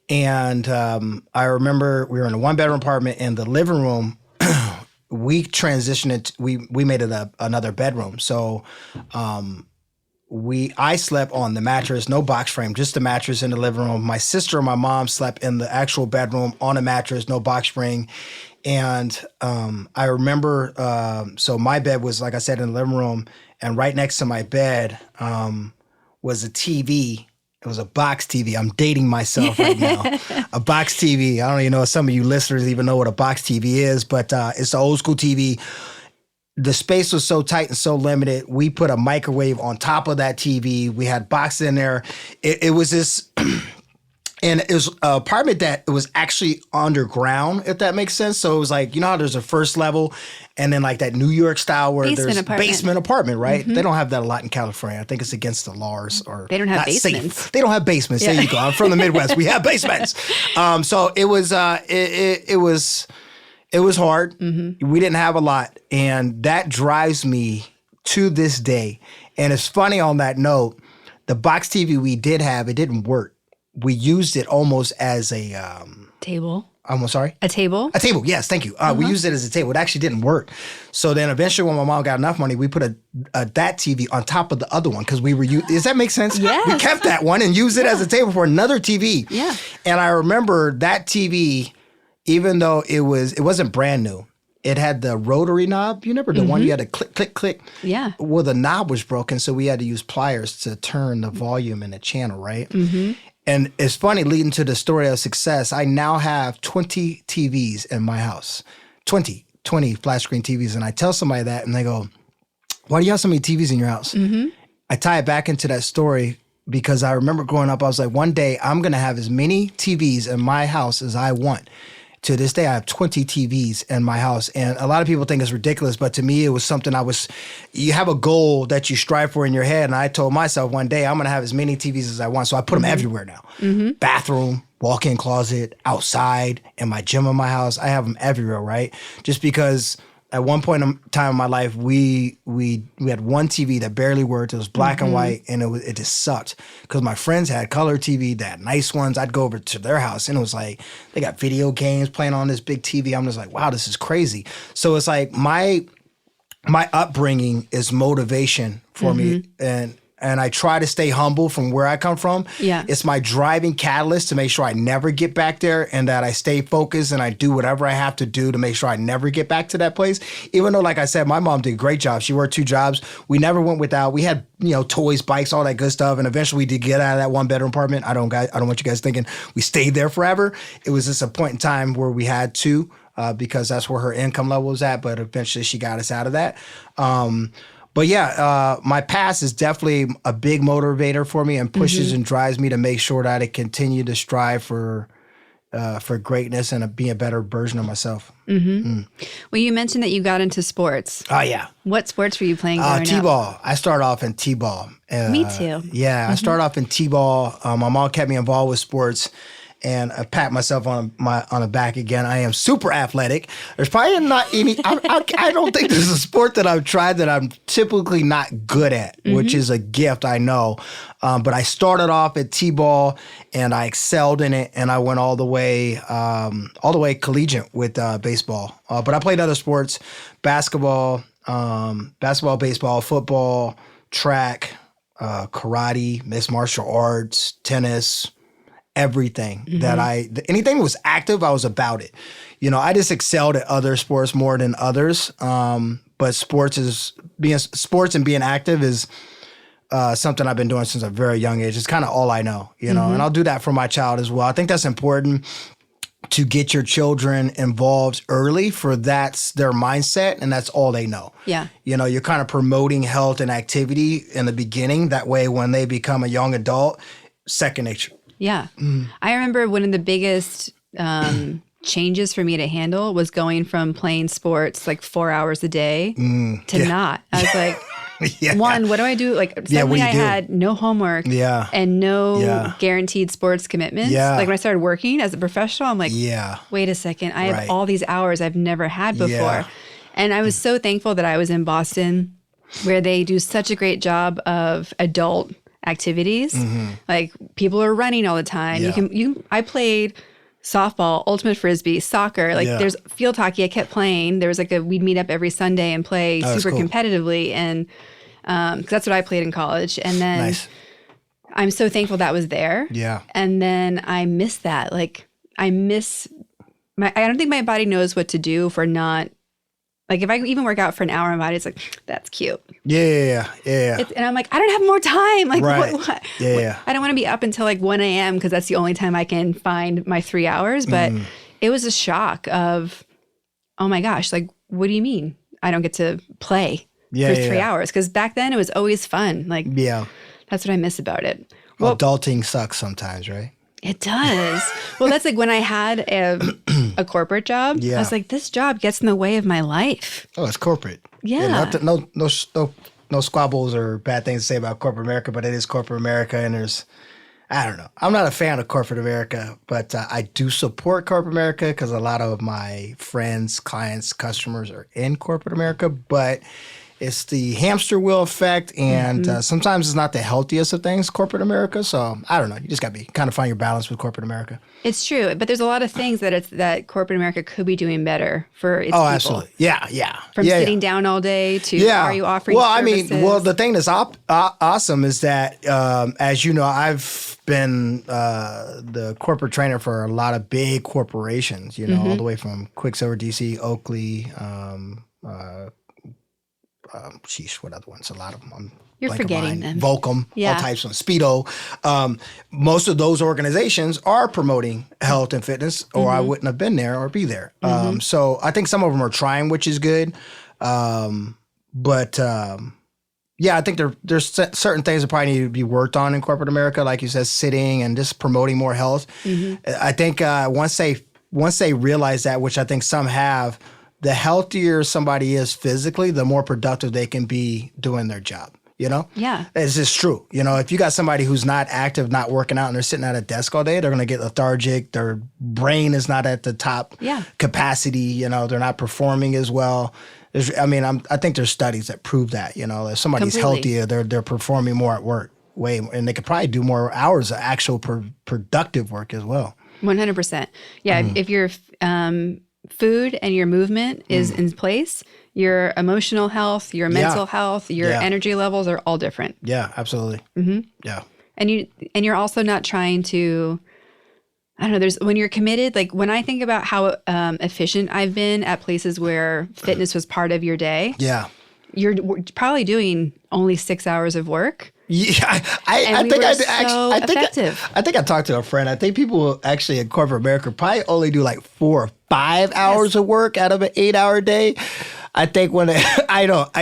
And I remember we were in a 1-bedroom apartment in the living room. We transitioned it. We made it another bedroom. So I slept on the mattress, no box frame, just the mattress in the living room. My sister and my mom slept in the actual bedroom on a mattress, no box spring. And I remember, so my bed was, like I said, in the living room, and right next to my bed was a TV. It was a box TV. I'm dating myself right now. A box TV. I don't even know if some of you listeners even know what a box TV is, but it's an old school TV. The space was so tight and so limited. We put a microwave on top of that TV. We had boxes in there. It was this, and it was an apartment that it was actually underground, if that makes sense. So it was like, you know how there's a first level and then like that New York style where there's basement apartment, right? Mm-hmm. They don't have that a lot in California. I think it's against the laws or they don't have basements. Safe. They don't have basements. Yeah. There you go. I'm from the Midwest. We have basements. So it was it was hard. Mm-hmm. We didn't have a lot. And that drives me to this day. And it's funny on that note, the box TV we did have, it didn't work. We used it almost as a table. I'm sorry? A table? A table, yes, thank you. We used it as a table. It actually didn't work. So then eventually when my mom got enough money, we put that TV on top of the other one because we were does that make sense? Yes. We kept that one and used it as a table for another TV. Yeah. And I remember that TV, even though it wasn't brand new, it had the rotary knob. You remember the one you had to click, click, click? Yeah. Well, the knob was broken, so we had to use pliers to turn the volume in the channel, right? Mm-hmm. And it's funny, leading to the story of success, I now have 20 TVs in my house. 20 flat screen TVs. And I tell somebody that, and they go, why do you have so many TVs in your house? Mm-hmm. I tie it back into that story because I remember growing up, I was like, one day I'm going to have as many TVs in my house as I want. To this day, I have 20 TVs in my house. And a lot of people think it's ridiculous, but to me, it was something you have a goal that you strive for in your head. And I told myself one day, I'm going to have as many TVs as I want. So I put them everywhere now. Mm-hmm. Bathroom, walk-in closet, outside, in my gym in my house. I have them everywhere, right? Just because at one point in time in my life, we had one TV that barely worked. It was black and white, and it just sucked because my friends had color TV, they had nice ones. I'd go over to their house, and it was like they got video games playing on this big TV. I'm just like, wow, this is crazy. So it's like my upbringing is motivation for me, and I try to stay humble from where I come from. Yeah. It's my driving catalyst to make sure I never get back there and that I stay focused and I do whatever I have to do to make sure I never get back to that place. Even though, like I said, my mom did a great job. She worked 2 jobs. We never went without. We had, toys, bikes, all that good stuff. And eventually we did get out of that 1-bedroom apartment. I don't want you guys thinking we stayed there forever. It was just a point in time where we had to because that's where her income level was at. But eventually she got us out of that. But yeah, my past is definitely a big motivator for me and pushes and drives me to make sure that I continue to strive for greatness and be a better version of myself. Mm-hmm. Mm. Well, you mentioned that you got into sports. Oh, yeah. What sports were you playing growing up? T-ball. I started off in T-ball. Me too. Yeah, I started off in T-ball. My mom kept me involved with sports. And I pat myself on the back again. I am super athletic. There's probably not any. I don't think there's a sport that I've tried that I'm typically not good at, which is a gift, I know. But I started off at T-ball and I excelled in it, and I went all the way collegiate with baseball. But I played other sports: basketball, baseball, football, track, karate, mixed martial arts, tennis. Everything that anything that was active, I was about it. I just excelled at other sports more than others. But sports and being active is something I've been doing since a very young age. It's kind of all I know, and I'll do that for my child as well. I think that's important to get your children involved early for that's their mindset and that's all they know. Yeah. You're kind of promoting health and activity in the beginning. That way, when they become a young adult, second nature. Yeah. I remember one of the biggest changes for me to handle was going from playing sports like 4 hours a day to not. I was like, one, what do I do? Like suddenly I had no homework and no guaranteed sports commitments. Yeah. Like when I started working as a professional, I'm like, wait a second, I have all these hours I've never had before. Yeah. And I was so thankful that I was in Boston where they do such a great job of adult activities. Like people are running all the time. Yeah. I played softball, ultimate frisbee, soccer. Like there's field hockey. I kept playing. There was we'd meet up every Sunday and play super competitively. And 'Cause that's what I played in college. And then Nice. I'm so thankful that was there. Yeah. And then I miss that. Like I don't think my body knows what to do for not, like if I even work out for an hour, my body's like, that's cute. Yeah. And I'm like, I don't have more time. Like, Right. what? Yeah. I don't want to be up until like 1 a.m. because that's the only time I can find my 3 hours. But it was a shock of, oh my gosh, like, what do you mean I don't get to play for 3 hours? Because back then it was always fun. Like, that's what I miss about it. Well, adulting sucks sometimes, right? It does. Well, that's like when I had a corporate job. I was like, this job gets in the way of my life. Oh, it's corporate. Yeah. No squabbles or bad things to say about corporate America, but it is corporate America, and I don't know. I'm not a fan of corporate America, but I do support corporate America because a lot of my friends, clients, customers are in corporate America, but it's the hamster wheel effect, and sometimes it's not the healthiest of things, corporate America. So I don't know. You just got to kind of find your balance with corporate America. It's true, but there's a lot of things that corporate America could be doing better for its people. Oh, absolutely. Yeah. From sitting down all day to are you offering services? I mean, the thing that's awesome is that, as you know, I've been the corporate trainer for a lot of big corporations, you know, all the way from Quicksilver DC, Oakley, what other ones? A lot of them. You're forgetting them. Volcom, all types of Speedo. Most of those organizations are promoting health and fitness, or I wouldn't have been there or be there. So I think some of them are trying, which is good. But I think there's certain things that probably need to be worked on in corporate America, like you said, sitting and just promoting more health. I think once they realize that, which I think some have, the healthier somebody is physically, the more productive they can be doing their job. You know? Yeah. It's just true. You know, if you got somebody who's not active, not working out, and they're sitting at a desk all day, they're going to get lethargic. Their brain is not at the top capacity. You know, they're not performing as well. I think there's studies that prove that, you know, if somebody's healthier, they're performing more at work and they could probably do more hours of actual productive work as well. 100%. Yeah. If your food and your movement is in place, your emotional health, your mental health, your energy levels are all different. Yeah, absolutely. Yeah. And you're also not trying to, I don't know, when you're committed, like when I think about how efficient I've been at places where fitness was part of your day. Yeah. You're probably doing only 6 hours of work. Yeah, I think I talked to a friend. I think people actually in corporate America probably only do like 4 or 5 hours of work out of an 8-hour day. I think when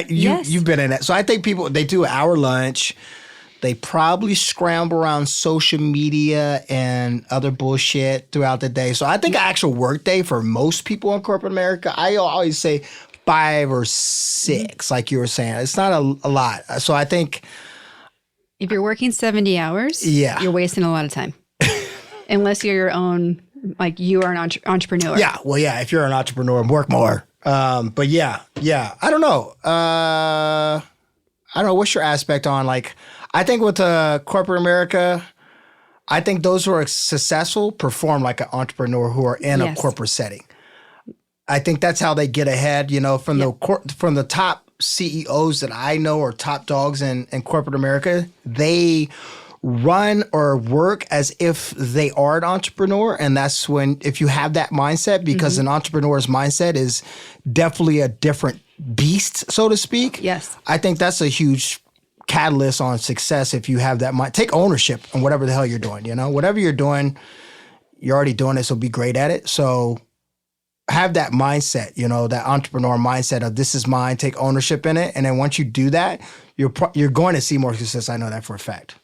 you've been in that, so I think people they do an hour lunch. They probably scramble around social media and other bullshit throughout the day. So I think an actual work day for most people in corporate America, I always say 5 or 6, like you were saying. It's not a lot. So I think if you're working 70 hours, you're wasting a lot of time. Unless you're your own, like you are an entrepreneur. Yeah. Well, yeah. If you're an entrepreneur, work more. But yeah. I don't know. What's your aspect on, like, I think with corporate America, I think those who are successful perform like an entrepreneur who are in a corporate setting. I think that's how they get ahead, you know, from the top CEOs that I know are top dogs in corporate America. They run or work as if they are an entrepreneur. And that's if you have that mindset, because an entrepreneur's mindset is definitely a different beast, so to speak. Yes. I think that's a huge catalyst on success if you have that mind. Take ownership on whatever the hell you're doing, you know? Whatever you're doing, you're already doing it, so be great at it. So have that mindset, you know, that entrepreneur mindset of this is mine, take ownership in it. And then once you do that, you're going to see more success. I know that for a fact.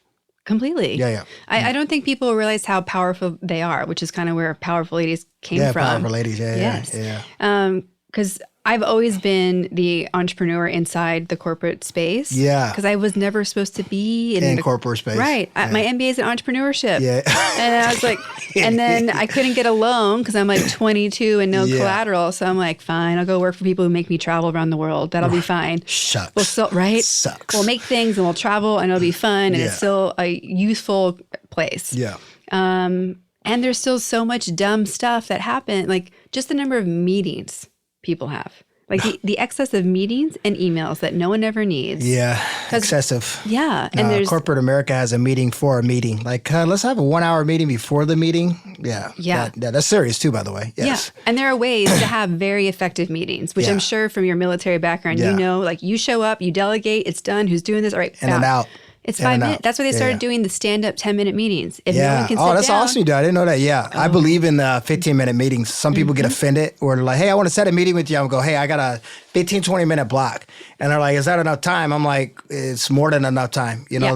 Completely. Yeah. I don't think people realize how powerful they are, which is kind of where Powerful Ladies came from. Yeah, Powerful Ladies. Yes. Yeah. Because I've always been the entrepreneur inside the corporate space. Yeah. Because I was never supposed to be in the corporate space. Right. Yeah. My MBA is in entrepreneurship. Yeah. And I was like, and then I couldn't get a loan because I'm like 22 and no collateral. So I'm like, fine, I'll go work for people who make me travel around the world. That'll be fine. Shucks. We'll still, right? Sucks. We'll make things and we'll travel and it'll be fun. And it's still a youthful place. Yeah. And there's still so much dumb stuff that happened. Like just the number of meetings people have. Like the excess of meetings and emails that no one ever needs. Yeah, excessive. Yeah. And there's corporate America has a meeting for a meeting. Like, let's have a 1 hour meeting before the meeting. Yeah. Yeah. That's serious too, by the way. Yes. Yeah. And there are ways to have very effective meetings, which I'm sure from your military background, you know, like you show up, you delegate, it's done, who's doing this? All right. In and out. It's 5 minutes. That's why they started doing the stand-up 10-minute meetings. If no one can sit that's down, awesome, dude. I didn't know that. Yeah. I believe in 15-minute meetings. Some people get offended or they're like, hey, I want to set a meeting with you. I'm go, hey, I got a 15, 20-minute block. And they're like, is that enough time? I'm like, it's more than enough time. You know,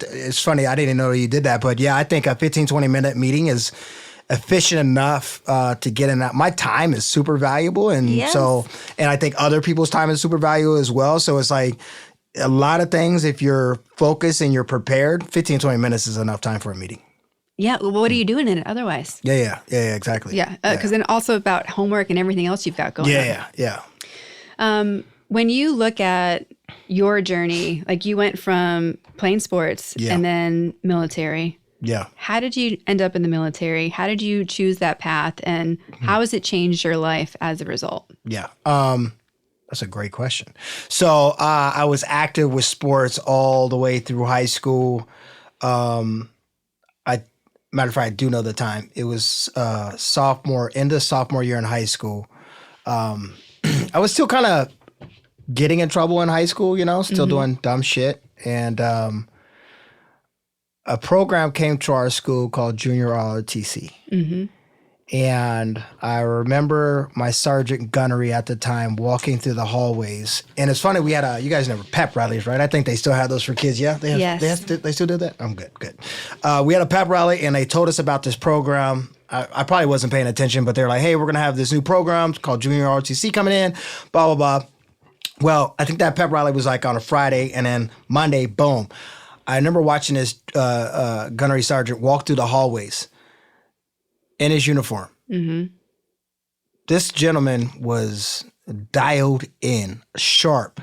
it's funny. I didn't know you did that. But yeah, I think a 15, 20-minute meeting is efficient enough to get in that. My time is super valuable. And and I think other people's time is super valuable as well. So it's like, a lot of things, if you're focused and you're prepared, 15, 20 minutes is enough time for a meeting. Yeah. Well, what are you doing in it otherwise? Yeah, exactly. Yeah. Because then also about homework and everything else you've got going on. Yeah. When you look at your journey, like you went from playing sports and then military. Yeah. How did you end up in the military? How did you choose that path? And how has it changed your life as a result? Yeah. That's a great question. So I was active with sports all the way through high school. Matter of fact, I do know the time. It was sophomore year in high school. I was still kind of getting in trouble in high school, you know, still doing dumb shit. And a program came to our school called Junior ROTC. Mm-hmm. And I remember my sergeant gunnery at the time walking through the hallways. And it's funny, we had you guys never pep rallies, right? I think they still have those for kids. Yeah? Yes. They still do that? I'm good. We had a pep rally and they told us about this program. I probably wasn't paying attention, but they're like, hey, we're going to have this new program called Junior ROTC coming in, blah, blah, blah. Well, I think that pep rally was like on a Friday and then Monday, boom. I remember watching this gunnery sergeant walk through the hallways in his uniform. Mm-hmm. This gentleman was dialed in, sharp.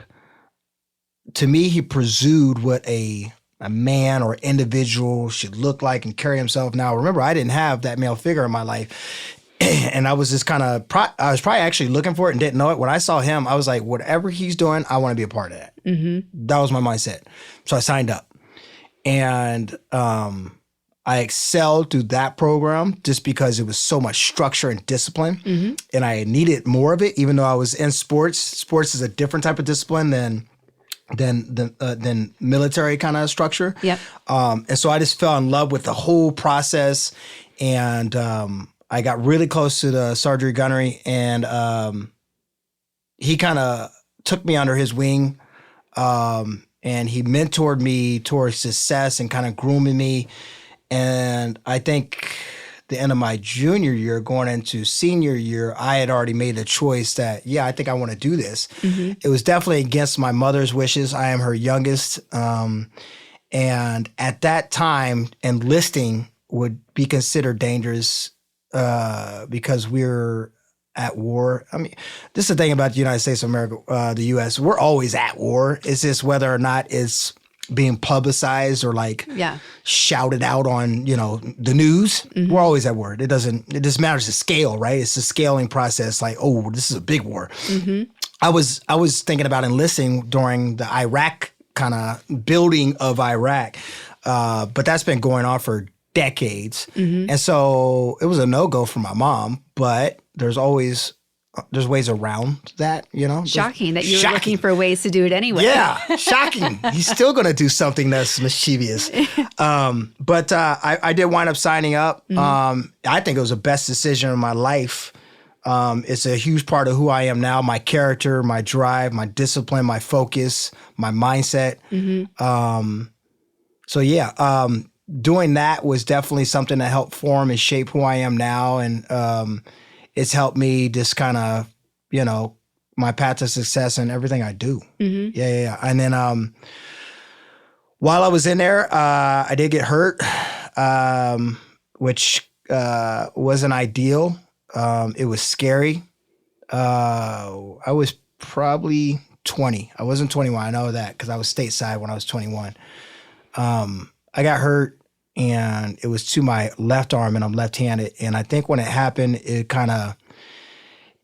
To me, he pursued what a man or individual should look like and carry himself. Now, remember, I didn't have that male figure in my life. And I was just kind of, I was probably actually looking for it and didn't know it. When I saw him, I was like, whatever he's doing, I want to be a part of that. Mm-hmm. That was my mindset. So I signed up. And I excelled through that program just because it was so much structure and discipline. Mm-hmm. And I needed more of it, even though I was in sports. Sports is a different type of discipline than military kind of structure. Yep. And so I just fell in love with the whole process. And I got really close to the sergeant gunnery. And he kind of took me under his wing. And he mentored me towards success and kind of grooming me. And I think the end of my junior year, going into senior year, I had already made the choice that, I think I want to do this. Mm-hmm. It was definitely against my mother's wishes. I am her youngest. And at that time, enlisting would be considered dangerous because we're at war. I mean, this is the thing about the United States of America, the U.S. We're always at war. It's just whether or not it's being publicized or shouted out on, the news. Mm-hmm. We're always at war. It just matters the scale, right? It's the scaling process. Like, oh, this is a big war. Mm-hmm. I was thinking about enlisting during the Iraq kind of building of Iraq. But that's been going on for decades. Mm-hmm. And so it was a no-go for my mom, but there's ways around that, Shocking that you were looking for ways to do it anyway. Yeah, shocking. He's still going to do something that's mischievous. But I did wind up signing up. Mm-hmm. I think it was the best decision of my life. It's a huge part of who I am now, my character, my drive, my discipline, my focus, my mindset. Mm-hmm. Doing that was definitely something that helped form and shape who I am now. And it's helped me just kind of, my path to success and everything I do. Mm-hmm. Yeah. And then while I was in there, I did get hurt, which wasn't ideal. It was scary. I was probably 20. I wasn't 21. I know that because I was stateside when I was 21. I got hurt. And it was to my left arm, and I'm left-handed. And I think when it happened, it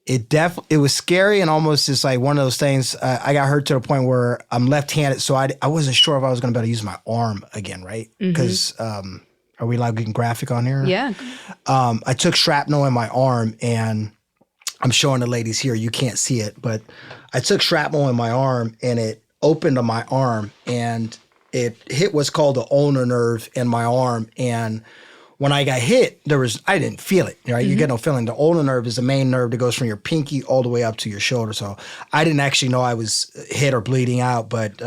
it was scary and almost just like one of those things. I got hurt to the point where I'm left-handed, so I wasn't sure if I was going to be able to use my arm again, right? Because are we allowed getting graphic on here? Yeah. I took shrapnel in my arm, and I'm showing the ladies here. You can't see it, but I took shrapnel in my arm, and it opened on my arm, and it hit what's called the ulnar nerve in my arm, and when I got hit, I didn't feel it, right? You get no feeling. The ulnar nerve is the main nerve that goes from your pinky all the way up to your shoulder. So I didn't actually know I was hit or bleeding out, but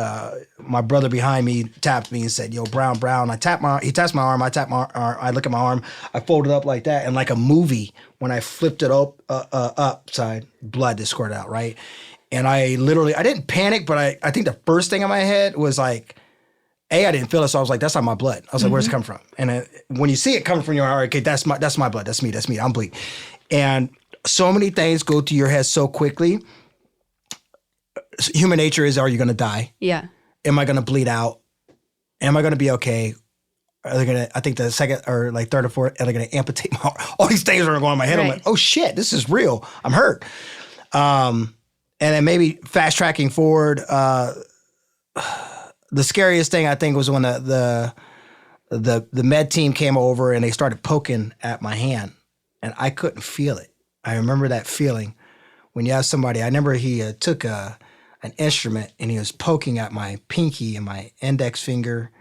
my brother behind me tapped me and said, "Yo, Brown." He tapped my arm. I tapped my arm. I look at my arm. I folded up like that, and like a movie, when I flipped it upside, blood just squirted out, right? And I didn't panic, but I think the first thing in my head was like, I didn't feel it, so I was like, that's not my blood. I was like, where's it come from? And when you see it coming from your heart, okay, that's my blood. That's me. I'm bleeding. And so many things go through your head so quickly. Human nature is, are you going to die? Yeah. Am I going to bleed out? Am I going to be okay? Are they going to, I think the second or like third or fourth, are they going to amputate my heart? All these things are going on in my head. Right. I'm like, oh shit, this is real. I'm hurt. And then maybe fast tracking forward, the scariest thing I think was when the med team came over and they started poking at my hand, and I couldn't feel it. I remember that feeling when you have somebody. I remember he took an instrument and he was poking at my pinky and my index finger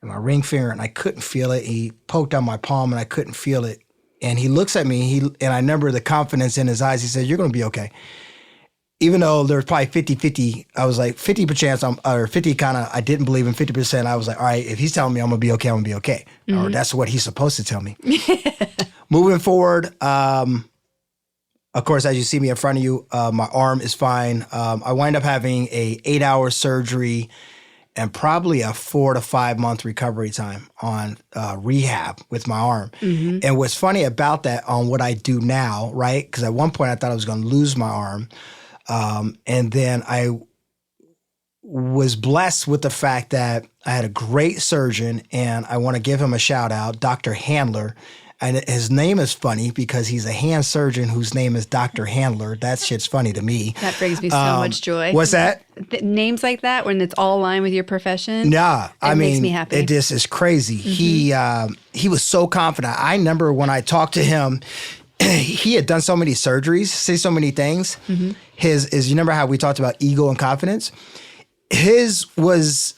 and my ring finger, and I couldn't feel it. He poked on my palm and I couldn't feel it. And he looks at me, and I remember the confidence in his eyes. He said, "You're going to be okay." Even though there's probably 50-50, I was like 50% chance, or 50 kind of, I didn't believe in 50%. I was like, all right, if he's telling me I'm going to be okay, I'm going to be okay. Or that's what he's supposed to tell me. Moving forward, of course, as you see me in front of you, my arm is fine. I wind up having a 8-hour surgery and probably a 4 to 5 month recovery time on rehab with my arm. And what's funny about that on what I do now, right? Because at one point I thought I was going to lose my arm. And then I was blessed with the fact that I had a great surgeon, and I want to give him a shout out, Dr. Handler. And his name is funny because he's a hand surgeon whose name is Dr. Handler. That shit's funny to me. That brings me so much joy. What's that? Names like that, when it's all aligned with your profession. Yeah, it makes me happy. It just is crazy. He was so confident. I remember when I talked to him, he had done so many surgeries, say so many things. You remember how we talked about ego and confidence? His was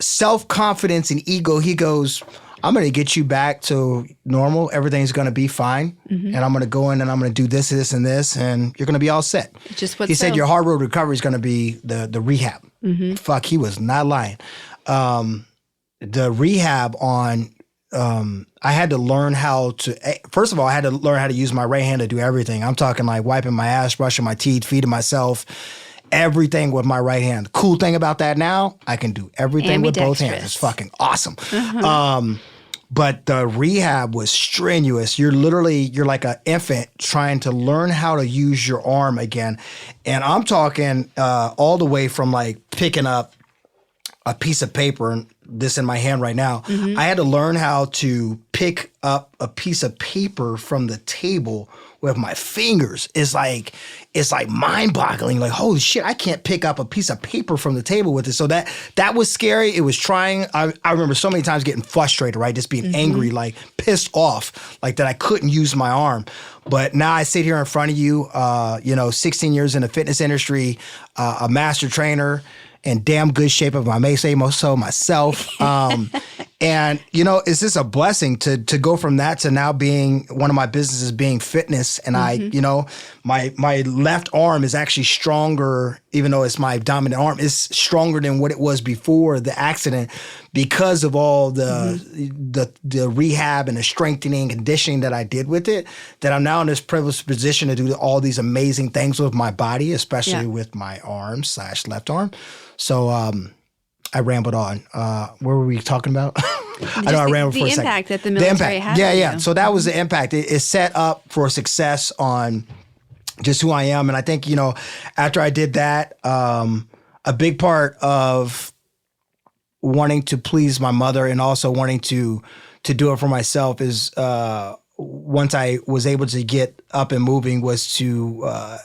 self-confidence and ego. He goes, I'm going to get you back to normal. Everything's going to be fine. And I'm going to go in and I'm going to do this, this, and this, and you're going to be all set. He said your hard road recovery is going to be the rehab. Fuck, he was not lying. The rehab on... I had to learn how to, first of all, I had to learn how to use my right hand to do everything. I'm talking like wiping my ass, brushing my teeth, feeding myself, everything with my right hand. Cool thing about that now, I can do everything with both hands. It's fucking awesome. But the rehab was strenuous. You're like an infant trying to learn how to use your arm again. And I'm talking all the way from like picking up a piece of paper, and this in my hand right now. I had to learn how to pick up a piece of paper from the table with my fingers. It's like mind-boggling. Like, holy shit, I can't pick up a piece of paper from the table with it. So that was scary. It was trying. I remember so many times getting frustrated, right? Just being angry, like pissed off, like that I couldn't use my arm. But now I sit here in front of you, 16 years in the fitness industry, a master trainer, in damn good shape, if I may say so myself. And, it's just a blessing to go from that to now being one of my businesses being fitness. And my left arm is actually stronger, even though it's my dominant arm, it's stronger than what it was before the accident because of all the rehab and the strengthening, conditioning that I did with it, that I'm now in this privileged position to do all these amazing things with my body, especially with my arm / left arm. So I rambled on. What were we talking about? I know I rambled for a second. The impact that the military had. Yeah. So that was the impact. It set up for success on just who I am. And I think, after I did that, a big part of wanting to please my mother and also wanting to do it for myself is once I was able to get up and moving was to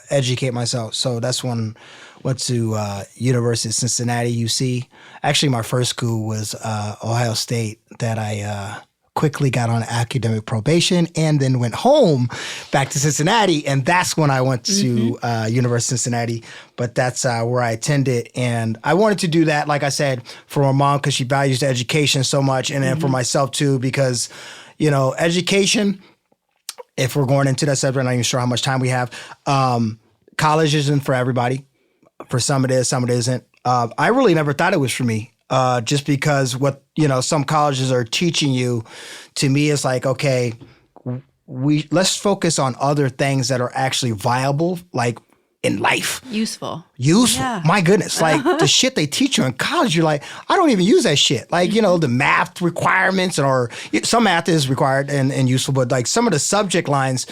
educate myself. So that's when I went to University of Cincinnati, UC. Actually, my first school was Ohio State that I quickly got on academic probation and then went home back to Cincinnati. And that's when I went to University of Cincinnati. But that's where I attended. And I wanted to do that, like I said, for my mom because she values the education so much. And then for myself too, because, you know, education, if we're going into that subject, I'm not even sure how much time we have. College isn't for everybody. For some it is, some it isn't. I really never thought it was for me. Just because what, you know, some colleges are teaching you, to me, is like, okay, let's focus on other things that are actually viable, like in life. Useful. Yeah. My goodness. Like the shit they teach you in college, you're like, I don't even use that shit. Like, you know, the math requirements, or some math is required and useful, but like some of the subject lines,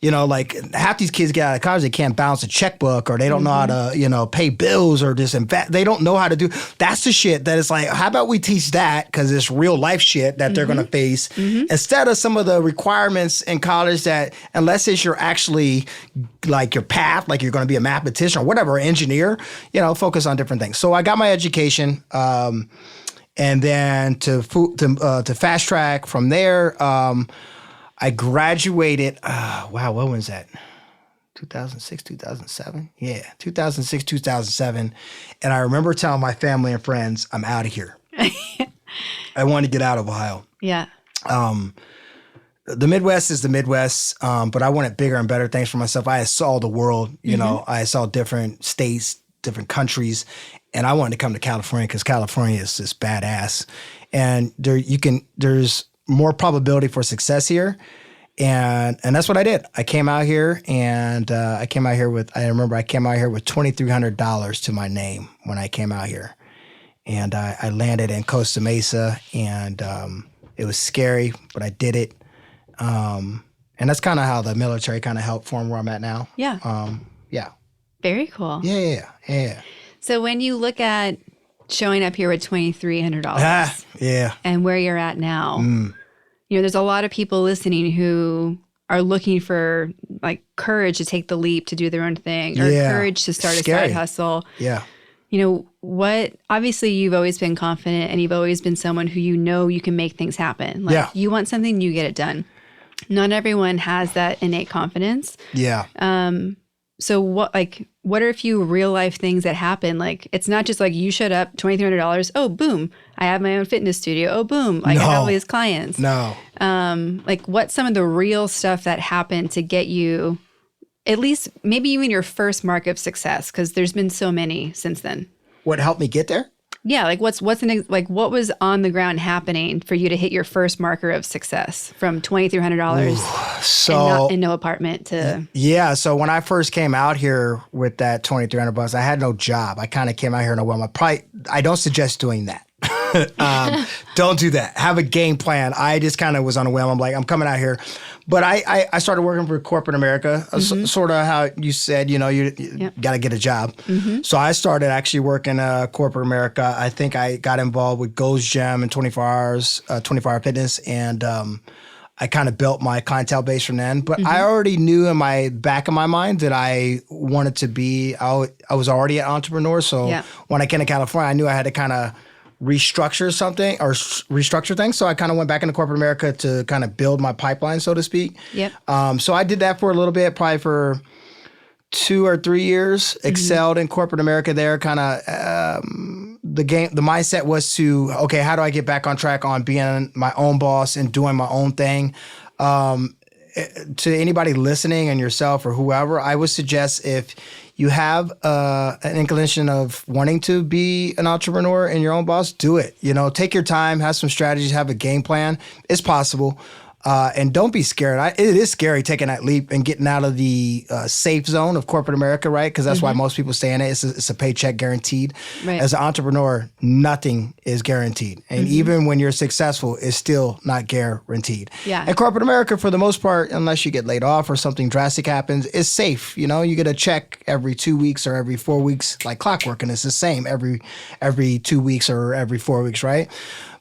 you know, like half these kids get out of college, they can't balance a checkbook, or they don't know how to, you know, pay bills, or just invest. They don't know how to do. That's the shit that is like, how about we teach that, because it's real life shit that they're going to face, instead of some of the requirements in college that, unless it's your actually like your path, like you're going to be a mathematician or whatever, engineer, you know, focus on different things. So I got my education, and then to fast track from there. I graduated, what was that? 2006, 2007? Yeah, 2006, 2007. And I remember telling my family and friends, I'm out of here. I want to get out of Ohio. Yeah. The Midwest is the Midwest, but I wanted bigger and better things for myself. I saw the world, you know, I saw different states, different countries, and I wanted to come to California because California is just badass. And there's more probability for success here. And that's what I did. I came out here, and I came out here with $2,300 to my name when I came out here. And I landed in Costa Mesa, and it was scary, but I did it. And that's kind of how the military kind of helped form where I'm at now. Yeah. Yeah. Very cool. Yeah. So when you look at showing up here with $2,300 and where you're at now, you know, there's a lot of people listening who are looking for like courage to take the leap to do their own thing, or courage to start a side hustle. Yeah. You know, obviously you've always been confident, and you've always been someone who, you know, you can make things happen. Like you want something, you get it done. Not everyone has that innate confidence. Yeah. So what are a few real life things that happen? Like, it's not just like you showed up, $2,300. Oh, boom. I have my own fitness studio. Oh, boom. I have all these clients. No. Like, what's some of the real stuff that happened to get you at least maybe even your first mark of success? Because there's been so many since then. What helped me get there? Yeah, like what was on the ground happening for you to hit your first marker of success from $2,300 and no apartment to? Yeah, so when I first came out here with that $2,300, I had no job. I kind of came out here in a while. I don't suggest doing that. Don't do that. Have a game plan. I just kind of was on a whim. I'm like, I'm coming out here. But I started working for corporate America, sort of how you said, you know, you got to get a job. So I started actually working corporate America. I think I got involved with Gold's Gym and 24 Hour Fitness, and I kind of built my clientele base from then. But I already knew in my back of my mind that I wanted to be, I was already an entrepreneur. So when I came to California, I knew I had to kind of restructure things. So I kind of went back into corporate America to kind of build my pipeline, so to speak. Yep. So I did that for a little bit, probably for 2 or 3 years, excelled in corporate America there. Kind of the mindset was to, okay, how do I get back on track on being my own boss and doing my own thing? To anybody listening and yourself or whoever, I would suggest if you have an inclination of wanting to be an entrepreneur and your own boss, do it. You know, take your time, have some strategies, have a game plan. It's possible. And don't be scared. It is scary taking that leap and getting out of the safe zone of corporate America, right? Because that's why most people stay in it. It's a paycheck guaranteed. Right. As an entrepreneur, nothing is guaranteed. And even when you're successful, it's still not guaranteed. Yeah. And corporate America, for the most part, unless you get laid off or something drastic happens, is safe. You know, you get a check every 2 weeks or every 4 weeks, like clockwork, and it's the same every 2 weeks or every 4 weeks, right?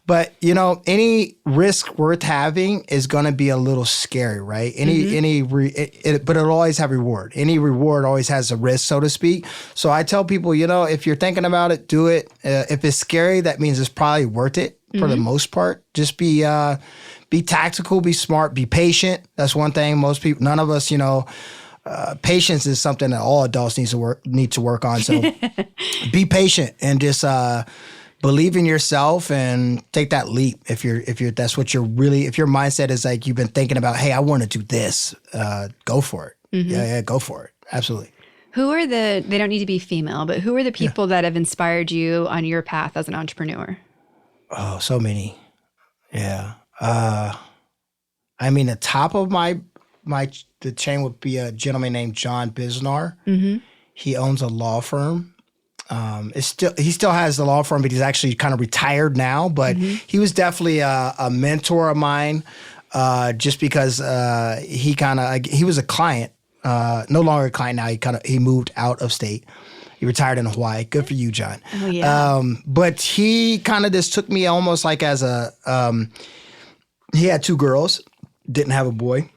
But, you know, any risk worth having is going to be a little scary, right? But it'll always have reward. Any reward always has a risk, so to speak. So I tell people, you know, if you're thinking about it, do it. If it's scary, that means it's probably worth it for the most part. Just be tactical, be smart, be patient. That's one thing most people, none of us, you know, patience is something that all adults need to work on. So be patient and just believe in yourself and take that leap. If that's what you're really, if your mindset is like you've been thinking about, hey, I want to do this, go for it. Yeah, go for it. Absolutely. Who are they don't need to be female, but who are the people that have inspired you on your path as an entrepreneur? Oh, so many. Yeah. I mean, the top of the chain would be a gentleman named John Bisnar. He owns a law firm. He still has the law firm, but he's actually kind of retired now. But he was definitely a mentor of mine, just because he was a client, no longer a client now. He moved out of state. He retired in Hawaii. Good for you, John. Oh, yeah. But he kind of just took me almost like as he had 2 girls, didn't have a boy.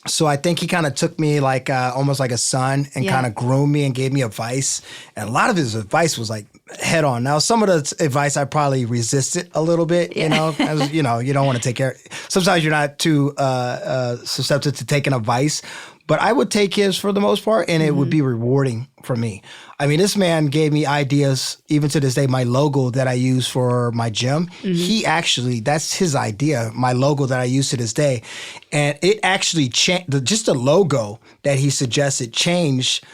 So I think he kind of took me like almost like a son and kind of groomed me and gave me advice. And a lot of his advice was like head on. Now, some of the advice I probably resisted a little bit, you know, as, you know, you don't want to take care. Sometimes you're not too susceptible to taking advice. But I would take his for the most part, and it would be rewarding for me. I mean, this man gave me ideas, even to this day, my logo that I use for my gym. He actually, that's his idea, my logo that I use to this day. And it actually changed, just the logo that he suggested changed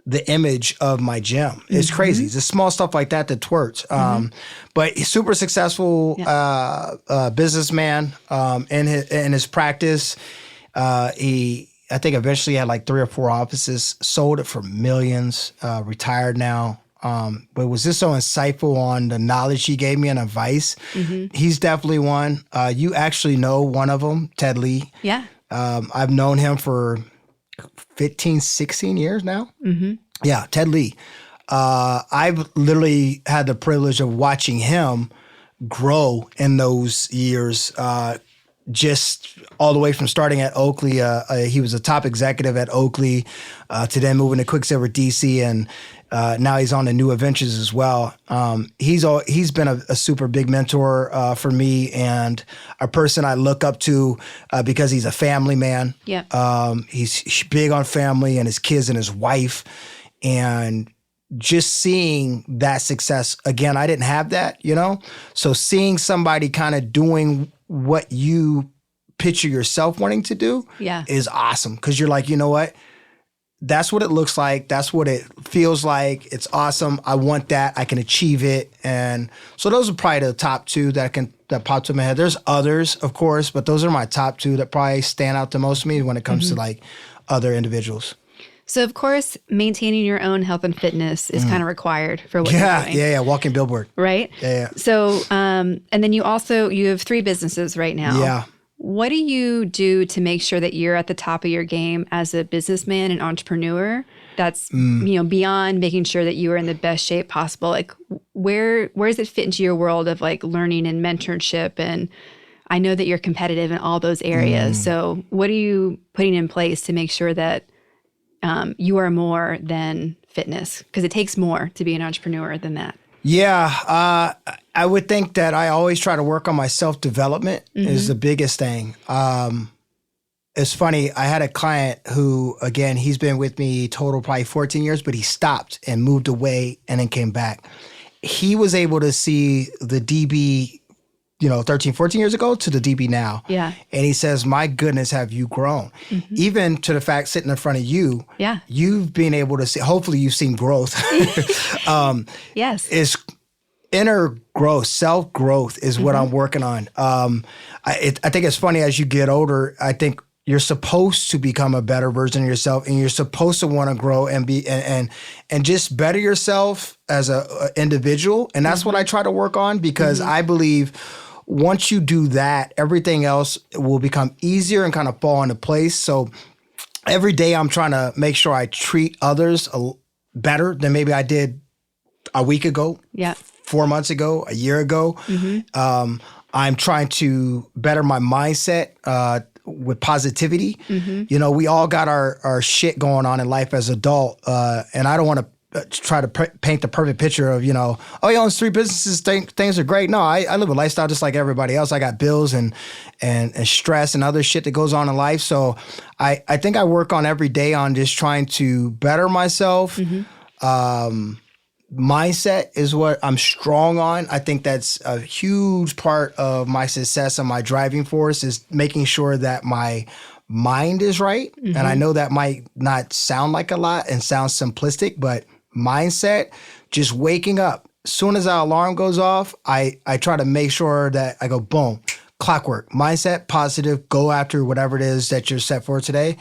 the image of my gym. It's crazy. It's the small stuff like that works. But he's super successful businessman in his practice. I think eventually had like 3 or 4 offices, sold it for millions, retired now. But was just so insightful on the knowledge he gave me and advice. He's definitely one. You actually know one of them, Ted Lee. Yeah. I've known him for 15, 16 years now. Yeah, Ted Lee. I've literally had the privilege of watching him grow in those years, just all the way from starting at Oakley. He was a top executive at Oakley, to then moving to Quicksilver DC, and now he's on to new adventures as well. He's been a super big mentor for me, and a person I look up to because he's a family man. Yeah. He's big on family and his kids and his wife, and just seeing that success. Again, I didn't have that, you know? So seeing somebody kind of doing what you picture yourself wanting to do is awesome. Because you're like, you know what? That's what it looks like. That's what it feels like. It's awesome. I want that. I can achieve it. And so those are probably the top 2 that popped in my head. There's others, of course, but those are my top 2 that probably stand out the most to me when it comes to like other individuals. So, of course, maintaining your own health and fitness is kind of required for what you're doing. Yeah, walking billboard. Right? Yeah. So, and then you have 3 businesses right now. Yeah. What do you do to make sure that you're at the top of your game as a businessman and entrepreneur? That's, you know, beyond making sure that you are in the best shape possible. Like, where does it fit into your world of like learning and mentorship? And I know that you're competitive in all those areas. So what are you putting in place to make sure that you are more than fitness? Because it takes more to be an entrepreneur than that. Yeah. I would think that I always try to work on my self-development is the biggest thing. It's funny. I had a client who, again, he's been with me total probably 14 years, but he stopped and moved away and then came back. He was able to see the DB, 13, 14 years ago to the DB now. Yeah. And he says, my goodness, have you grown? Even to the fact sitting in front of you, you've been able to see, hopefully you've seen growth. Yes. Is inner growth, self-growth is what I'm working on. I think it's funny as you get older, I think you're supposed to become a better version of yourself, and you're supposed to want to grow and be and just better yourself as a individual. And that's what I try to work on, because I believe once you do that, everything else will become easier and kind of fall into place. So every day I'm trying to make sure I treat others better than maybe I did a week ago. Yeah. 4 months ago, a year ago. I'm trying to better my mindset with positivity. You know, we all got our shit going on in life as adult, and I don't want to try to paint the perfect picture of, you know, oh, he owns 3 businesses, things are great. No, I live a lifestyle just like everybody else. I got bills and stress and other shit that goes on in life. So I think I work on every day on just trying to better myself. Mindset is what I'm strong on. I think that's a huge part of my success and my driving force is making sure that my mind is right. And I know that might not sound like a lot and sound simplistic, but mindset, just waking up. As soon as our alarm goes off, I try to make sure that I go, boom, clockwork, mindset, positive, go after whatever it is that you're set for today.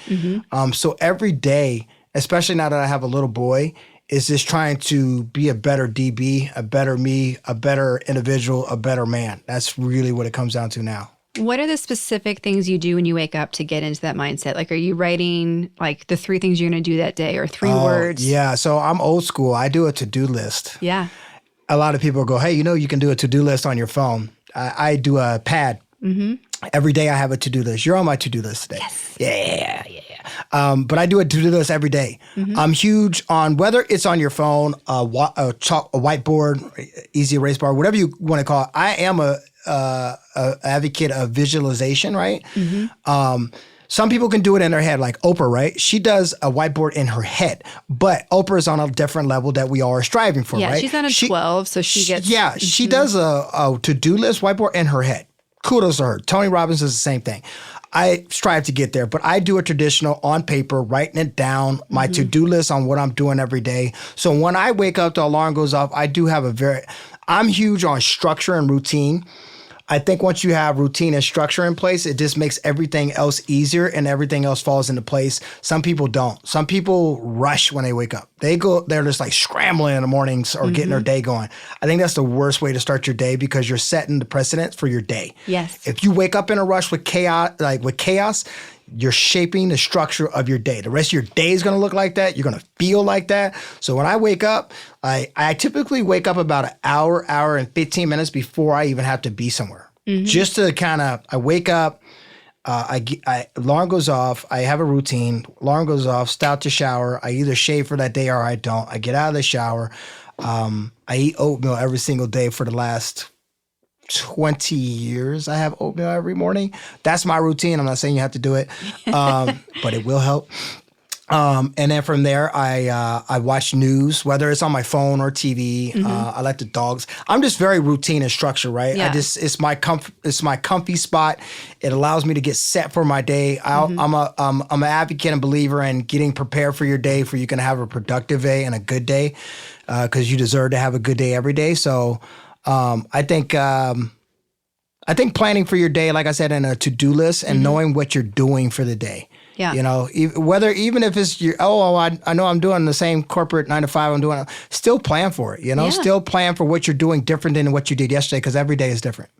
So every day, especially now that I have a little boy, is just trying to be a better DB, a better me, a better individual, a better man. That's really what it comes down to now. What are the specific things you do when you wake up to get into that mindset? Like, are you writing like the 3 things you're going to do that day or 3 words? Yeah. So I'm old school. I do a to-do list. Yeah. A lot of people go, hey, you know, you can do a to-do list on your phone. I do a pad. Every day I have a to-do list. You're on my to-do list today. Yes. Yeah. But I do a to-do list every day. I'm huge on whether it's on your phone, a whiteboard, easy erase bar, whatever you want to call it. I am a advocate of visualization, right? Some people can do it in their head, like Oprah, right? She does a whiteboard in her head, but Oprah is on a different level that we all are striving for, right? Yeah, she's on a 12, so she gets... Yeah, she does a to-do list whiteboard in her head. Kudos to her. Tony Robbins does the same thing. I strive to get there, but I do a traditional on paper, writing it down, my to-do list on what I'm doing every day. So when I wake up, the alarm goes off, I do have I'm huge on structure and routine. I think once you have routine and structure in place, it just makes everything else easier and everything else falls into place. Some people don't. Some people rush when they wake up. They're just like scrambling in the mornings or getting their day going. I think that's the worst way to start your day because you're setting the precedent for your day. Yes. If you wake up in a rush with chaos, you're shaping the structure of your day. The rest of your day is going to look like that. You're going to feel like that. So when I wake up, I typically wake up about an hour and 15 minutes before I even have to be somewhere. Just to I wake up, alarm goes off. I have a routine. Alarm goes off, start to shower. I either shave for that day or I don't. I get out of the shower. I eat oatmeal every single day for the last 20 years. I have oatmeal every morning. That's my routine. I'm not saying you have to do it, but it will help. And then from there, I watch news, whether it's on my phone or TV. I let the dogs. I'm just very routine and structured, right? Yeah. It's my comfy spot. It allows me to get set for my day. I'm an advocate and believer in getting prepared for your day, for you can have a productive day and a good day, because you deserve to have a good day every day. So I think planning for your day, like I said, in a to-do list and knowing what you're doing for the day. Yeah. You know, even if it's I know I'm doing the same corporate 9 to 5 I'm doing, still plan for it, you know, still plan for what you're doing different than what you did yesterday because every day is different.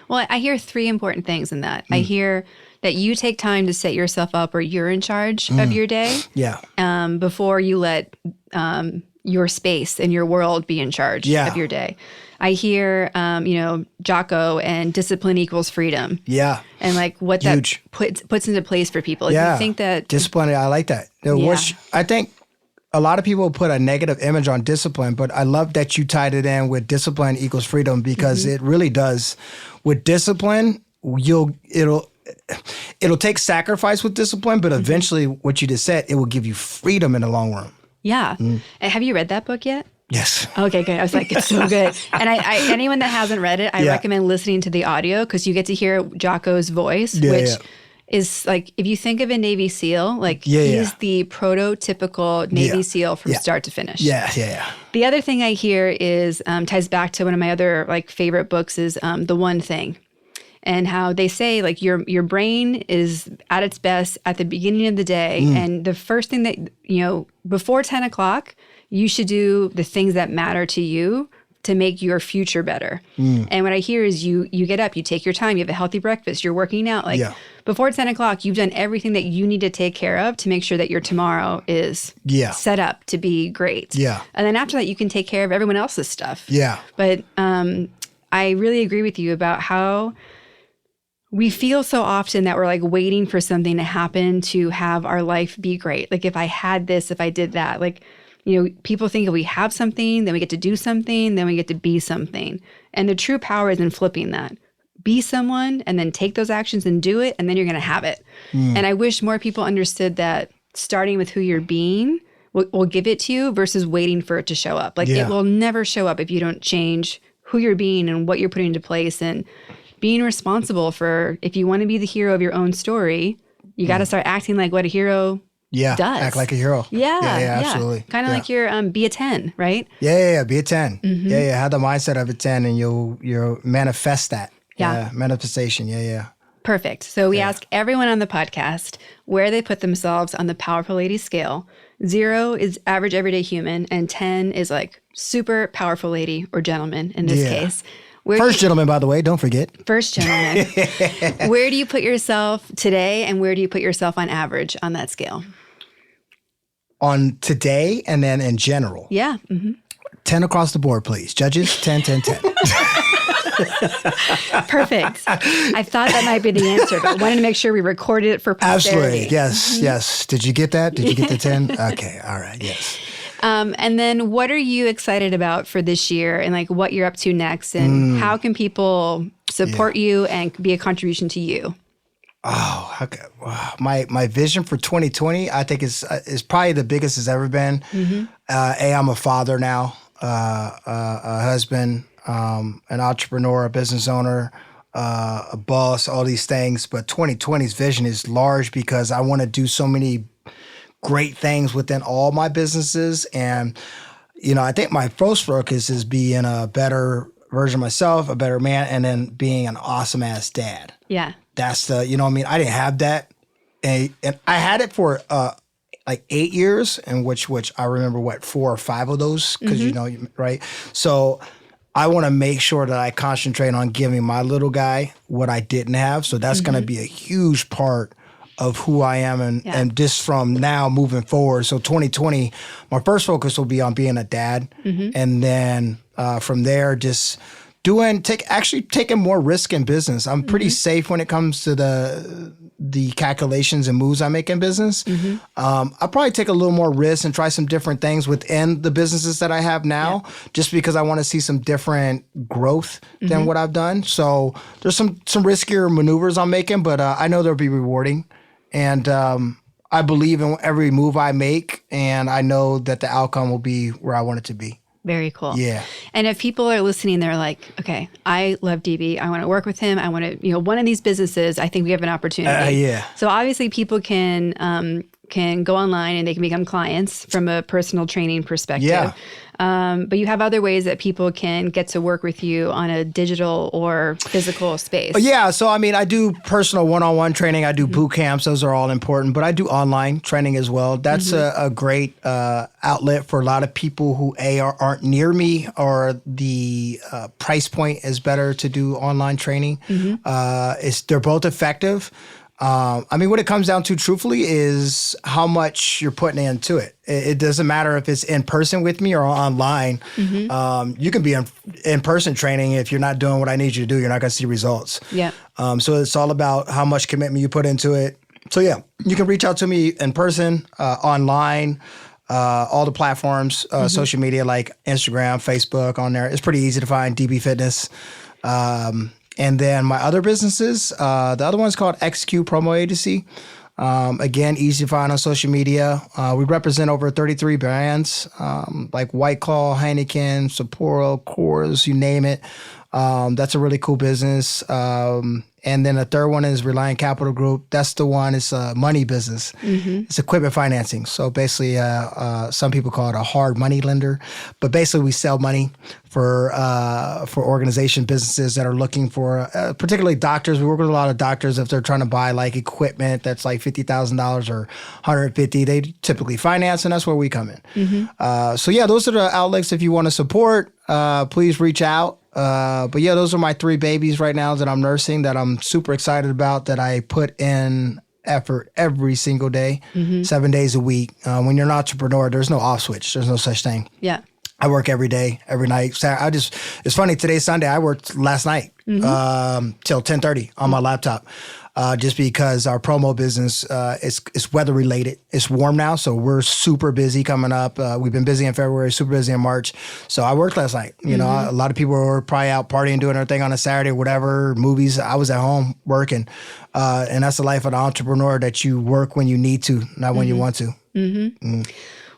Well, I hear 3 important things in that. I hear that you take time to set yourself up or you're in charge of your day. Yeah. Before you let your space and your world be in charge of your day. I hear, Jocko and discipline equals freedom. Yeah. And like what that puts into place for people. Yeah. You think that discipline, I like that. I think a lot of people put a negative image on discipline, but I love that you tied it in with discipline equals freedom because it really does. With discipline, it'll take sacrifice with discipline, but eventually what you just said, it will give you freedom in the long run. Yeah. Have you read that book yet? Yes. Okay, good. I was like, it's so good. And I anyone that hasn't read it, I recommend listening to the audio because you get to hear Jocko's voice, which is like, if you think of a Navy SEAL, like he's the prototypical Navy SEAL from start to finish. Yeah. The other thing I hear is, ties back to one of my other like favorite books is The One Thing. And how they say like your brain is at its best at the beginning of the day. And the first thing that, before 10 o'clock, you should do the things that matter to you to make your future better. And what I hear is you get up, you take your time, you have a healthy breakfast, you're working out. Like before 10 o'clock, you've done everything that you need to take care of to make sure that your tomorrow is set up to be great. Yeah. And then after that, you can take care of everyone else's stuff. Yeah. But I really agree with you about how we feel so often that we're like waiting for something to happen to have our life be great. Like if I had this, if I did that, like, you know, people think if we have something, then we get to do something, then we get to be something. And the true power is in flipping that. Be someone and then take those actions and do it, and then you're going to have it. And I wish more people understood that starting with who you're being will give it to you versus waiting for it to show up. Like it will never show up if you don't change who you're being and what you're putting into place and being responsible for, if you want to be the hero of your own story, you got to start acting like what a hero does. Act like a hero. Yeah, absolutely. Kind of like your be a 10, right? Yeah, be a 10. Have the mindset of a 10 and you'll manifest that. Manifestation. Perfect. So we ask everyone on the podcast where they put themselves on the Powerful Lady scale. 0 is average everyday human, and 10 is like super powerful lady or gentleman in this case. First gentleman, by the way, don't forget. First gentleman. Where do you put yourself today, and where do you put yourself on average on that scale? On today and then in general. Yeah. 10 across the board, please. Judges, 10, 10, 10. Perfect. I thought that might be the answer, but wanted to make sure we recorded it for posterity. Absolutely. Yes. Did you get that? Did you get the 10? Okay. All right. Yes. And then what are you excited about for this year and like what you're up to next, and how can people support you and be a contribution to you? Oh, okay. My vision for 2020, I think is probably the biggest it's ever been. I'm a father now, a husband, an entrepreneur, a business owner, a boss, all these things. But 2020's vision is large because I want to do so many great things within all my businesses. And, I think my first focus is being a better version of myself, a better man, and then being an awesome ass dad. Yeah. That's I didn't have that. And I had it for like 8 years, in which I remember 4 or 5 of those, because right? So I want to make sure that I concentrate on giving my little guy what I didn't have. So that's going to be a huge part of who I am and just from now moving forward. So 2020, my first focus will be on being a dad. And then from there, just taking more risk in business. I'm pretty safe when it comes to the calculations and moves I make in business. I'll probably take a little more risk and try some different things within the businesses that I have now, just because I want to see some different growth than what I've done. So there's some riskier maneuvers I'm making, but I know they'll be rewarding. And I believe in every move I make, and I know that the outcome will be where I want it to be. Very cool. Yeah. And if people are listening, they're like, okay, I love DB. I want to work with him. I want to, one of these businesses, I think we have an opportunity. So obviously people can go online and they can become clients from a personal training perspective. Yeah. But you have other ways that people can get to work with you on a digital or physical space. Yeah. So, I do personal one-on-one training. I do boot camps. Those are all important. But I do online training as well. That's a great outlet for a lot of people who, aren't near me, or the price point is better to do online training. They're both effective. What it comes down to, truthfully, is how much you're putting into it. It doesn't matter if it's in person with me or online. You can be in person training. If you're not doing what I need you to do, you're not going to see results. Yeah. So it's all about how much commitment you put into it. So yeah, you can reach out to me in person, online, all the platforms, social media like Instagram, Facebook, on there. It's pretty easy to find DB Fitness. And then my other businesses, the other one's called XQ Promo Agency. Again, easy to find on social media. We represent over 33 brands, like White Claw, Heineken, Sapporo, Coors, you name it. That's a really cool business. And then the third one is Reliant Capital Group. That's the one. It's a money business. It's equipment financing. So basically, some people call it a hard money lender. But basically, we sell money for organization businesses that are looking for, particularly doctors. We work with a lot of doctors if they're trying to buy like equipment that's like $50,000 or $150,000. They typically finance, and that's where we come in. So yeah, those are the outlets. If you want to support, please reach out. But yeah, those are my 3 babies right now that I'm nursing, that I'm super excited about, that I put in effort every single day, 7 days a week. When you're an entrepreneur, there's no off switch. There's no such thing. Yeah. I work every day, every night. It's funny, today's Sunday. I worked last night till 10:30 on my laptop. Just because our promo business is weather related. It's warm now, so we're super busy coming up. We've been busy in February, super busy in March. So I worked last night. You know, a lot of people were probably out partying, doing their thing on a Saturday, whatever, movies. I was at home working. And that's the life of an entrepreneur, that you work when you need to, not when you want to.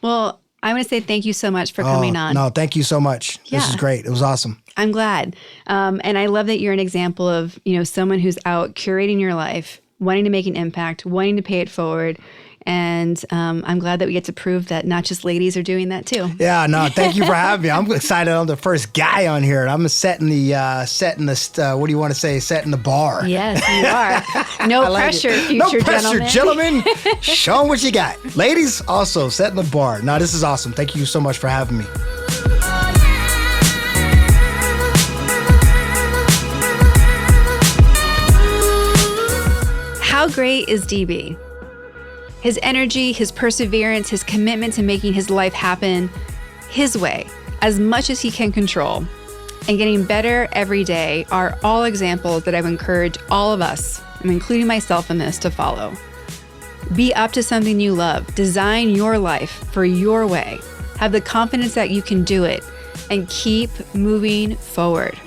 Well, I want to say thank you so much for coming on. No, thank you so much. Yeah. This is great. It was awesome. I'm glad. And I love that you're an example of, someone who's out curating your life, wanting to make an impact, wanting to pay it forward. And I'm glad that we get to prove that not just ladies are doing that too. Yeah, no, thank you for having me. I'm excited. I'm the first guy on here. I'm setting the what do you want to say? Setting the bar. Yes, you are. No pressure, future no pressure, gentlemen. Show them what you got. Ladies, also setting the bar. No, this is awesome. Thank you so much for having me. How great is DB? His energy, his perseverance, his commitment to making his life happen his way, as much as he can control, and getting better every day are all examples that I've encouraged all of us, I'm including myself in this, to follow. Be up to something you love. Design your life for your way. Have the confidence that you can do it, and keep moving forward.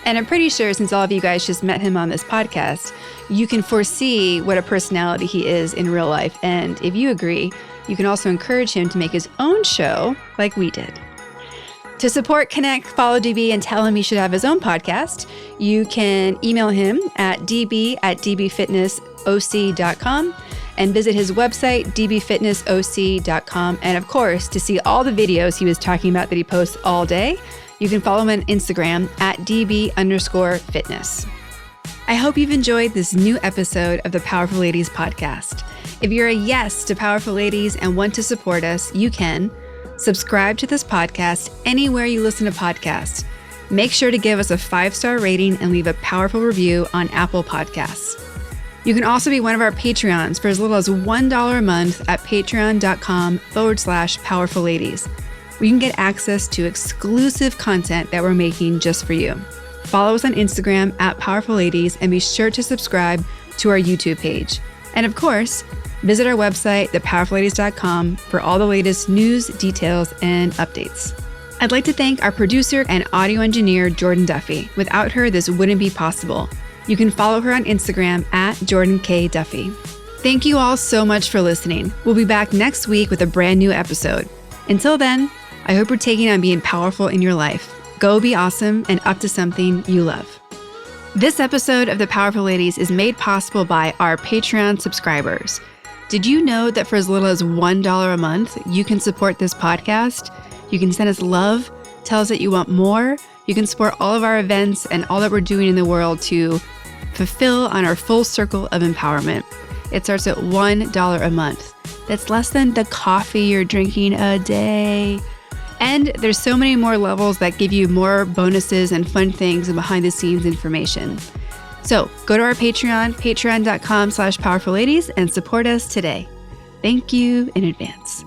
And I'm pretty sure, since all of you guys just met him on this podcast, you can foresee what a personality he is in real life. And if you agree, you can also encourage him to make his own show like we did. To support, connect, follow DB, and tell him he should have his own podcast, you can email him at db@dbfitnessoc.com and visit his website, dbfitnessoc.com. And of course, to see all the videos he was talking about that he posts all day, you can follow him on Instagram at db_fitness. I hope you've enjoyed this new episode of the Powerful Ladies podcast. If you're a yes to Powerful Ladies and want to support us, you can subscribe to this podcast anywhere you listen to podcasts. Make sure to give us a 5-star rating and leave a powerful review on Apple Podcasts. You can also be one of our Patreons for as little as $1 a month at patreon.com/powerful ladies. where you can get access to exclusive content that we're making just for you. Follow us on Instagram at Powerful Ladies and be sure to subscribe to our YouTube page. And of course, visit our website, thepowerfulladies.com, for all the latest news, details, and updates. I'd like to thank our producer and audio engineer, Jordan Duffy. Without her, this wouldn't be possible. You can follow her on Instagram at Jordan K. Duffy. Thank you all so much for listening. We'll be back next week with a brand new episode. Until then, I hope you're taking on being powerful in your life. Go be awesome and up to something you love. This episode of The Powerful Ladies is made possible by our Patreon subscribers. Did you know that for as little as $1 a month, you can support this podcast? You can send us love, tell us that you want more. You can support all of our events and all that we're doing in the world to fulfill on our full circle of empowerment. It starts at $1 a month. That's less than the coffee you're drinking a day. And there's so many more levels that give you more bonuses and fun things and behind the scenes information. So go to our Patreon, patreon.com/powerfulladies, and support us today. Thank you in advance.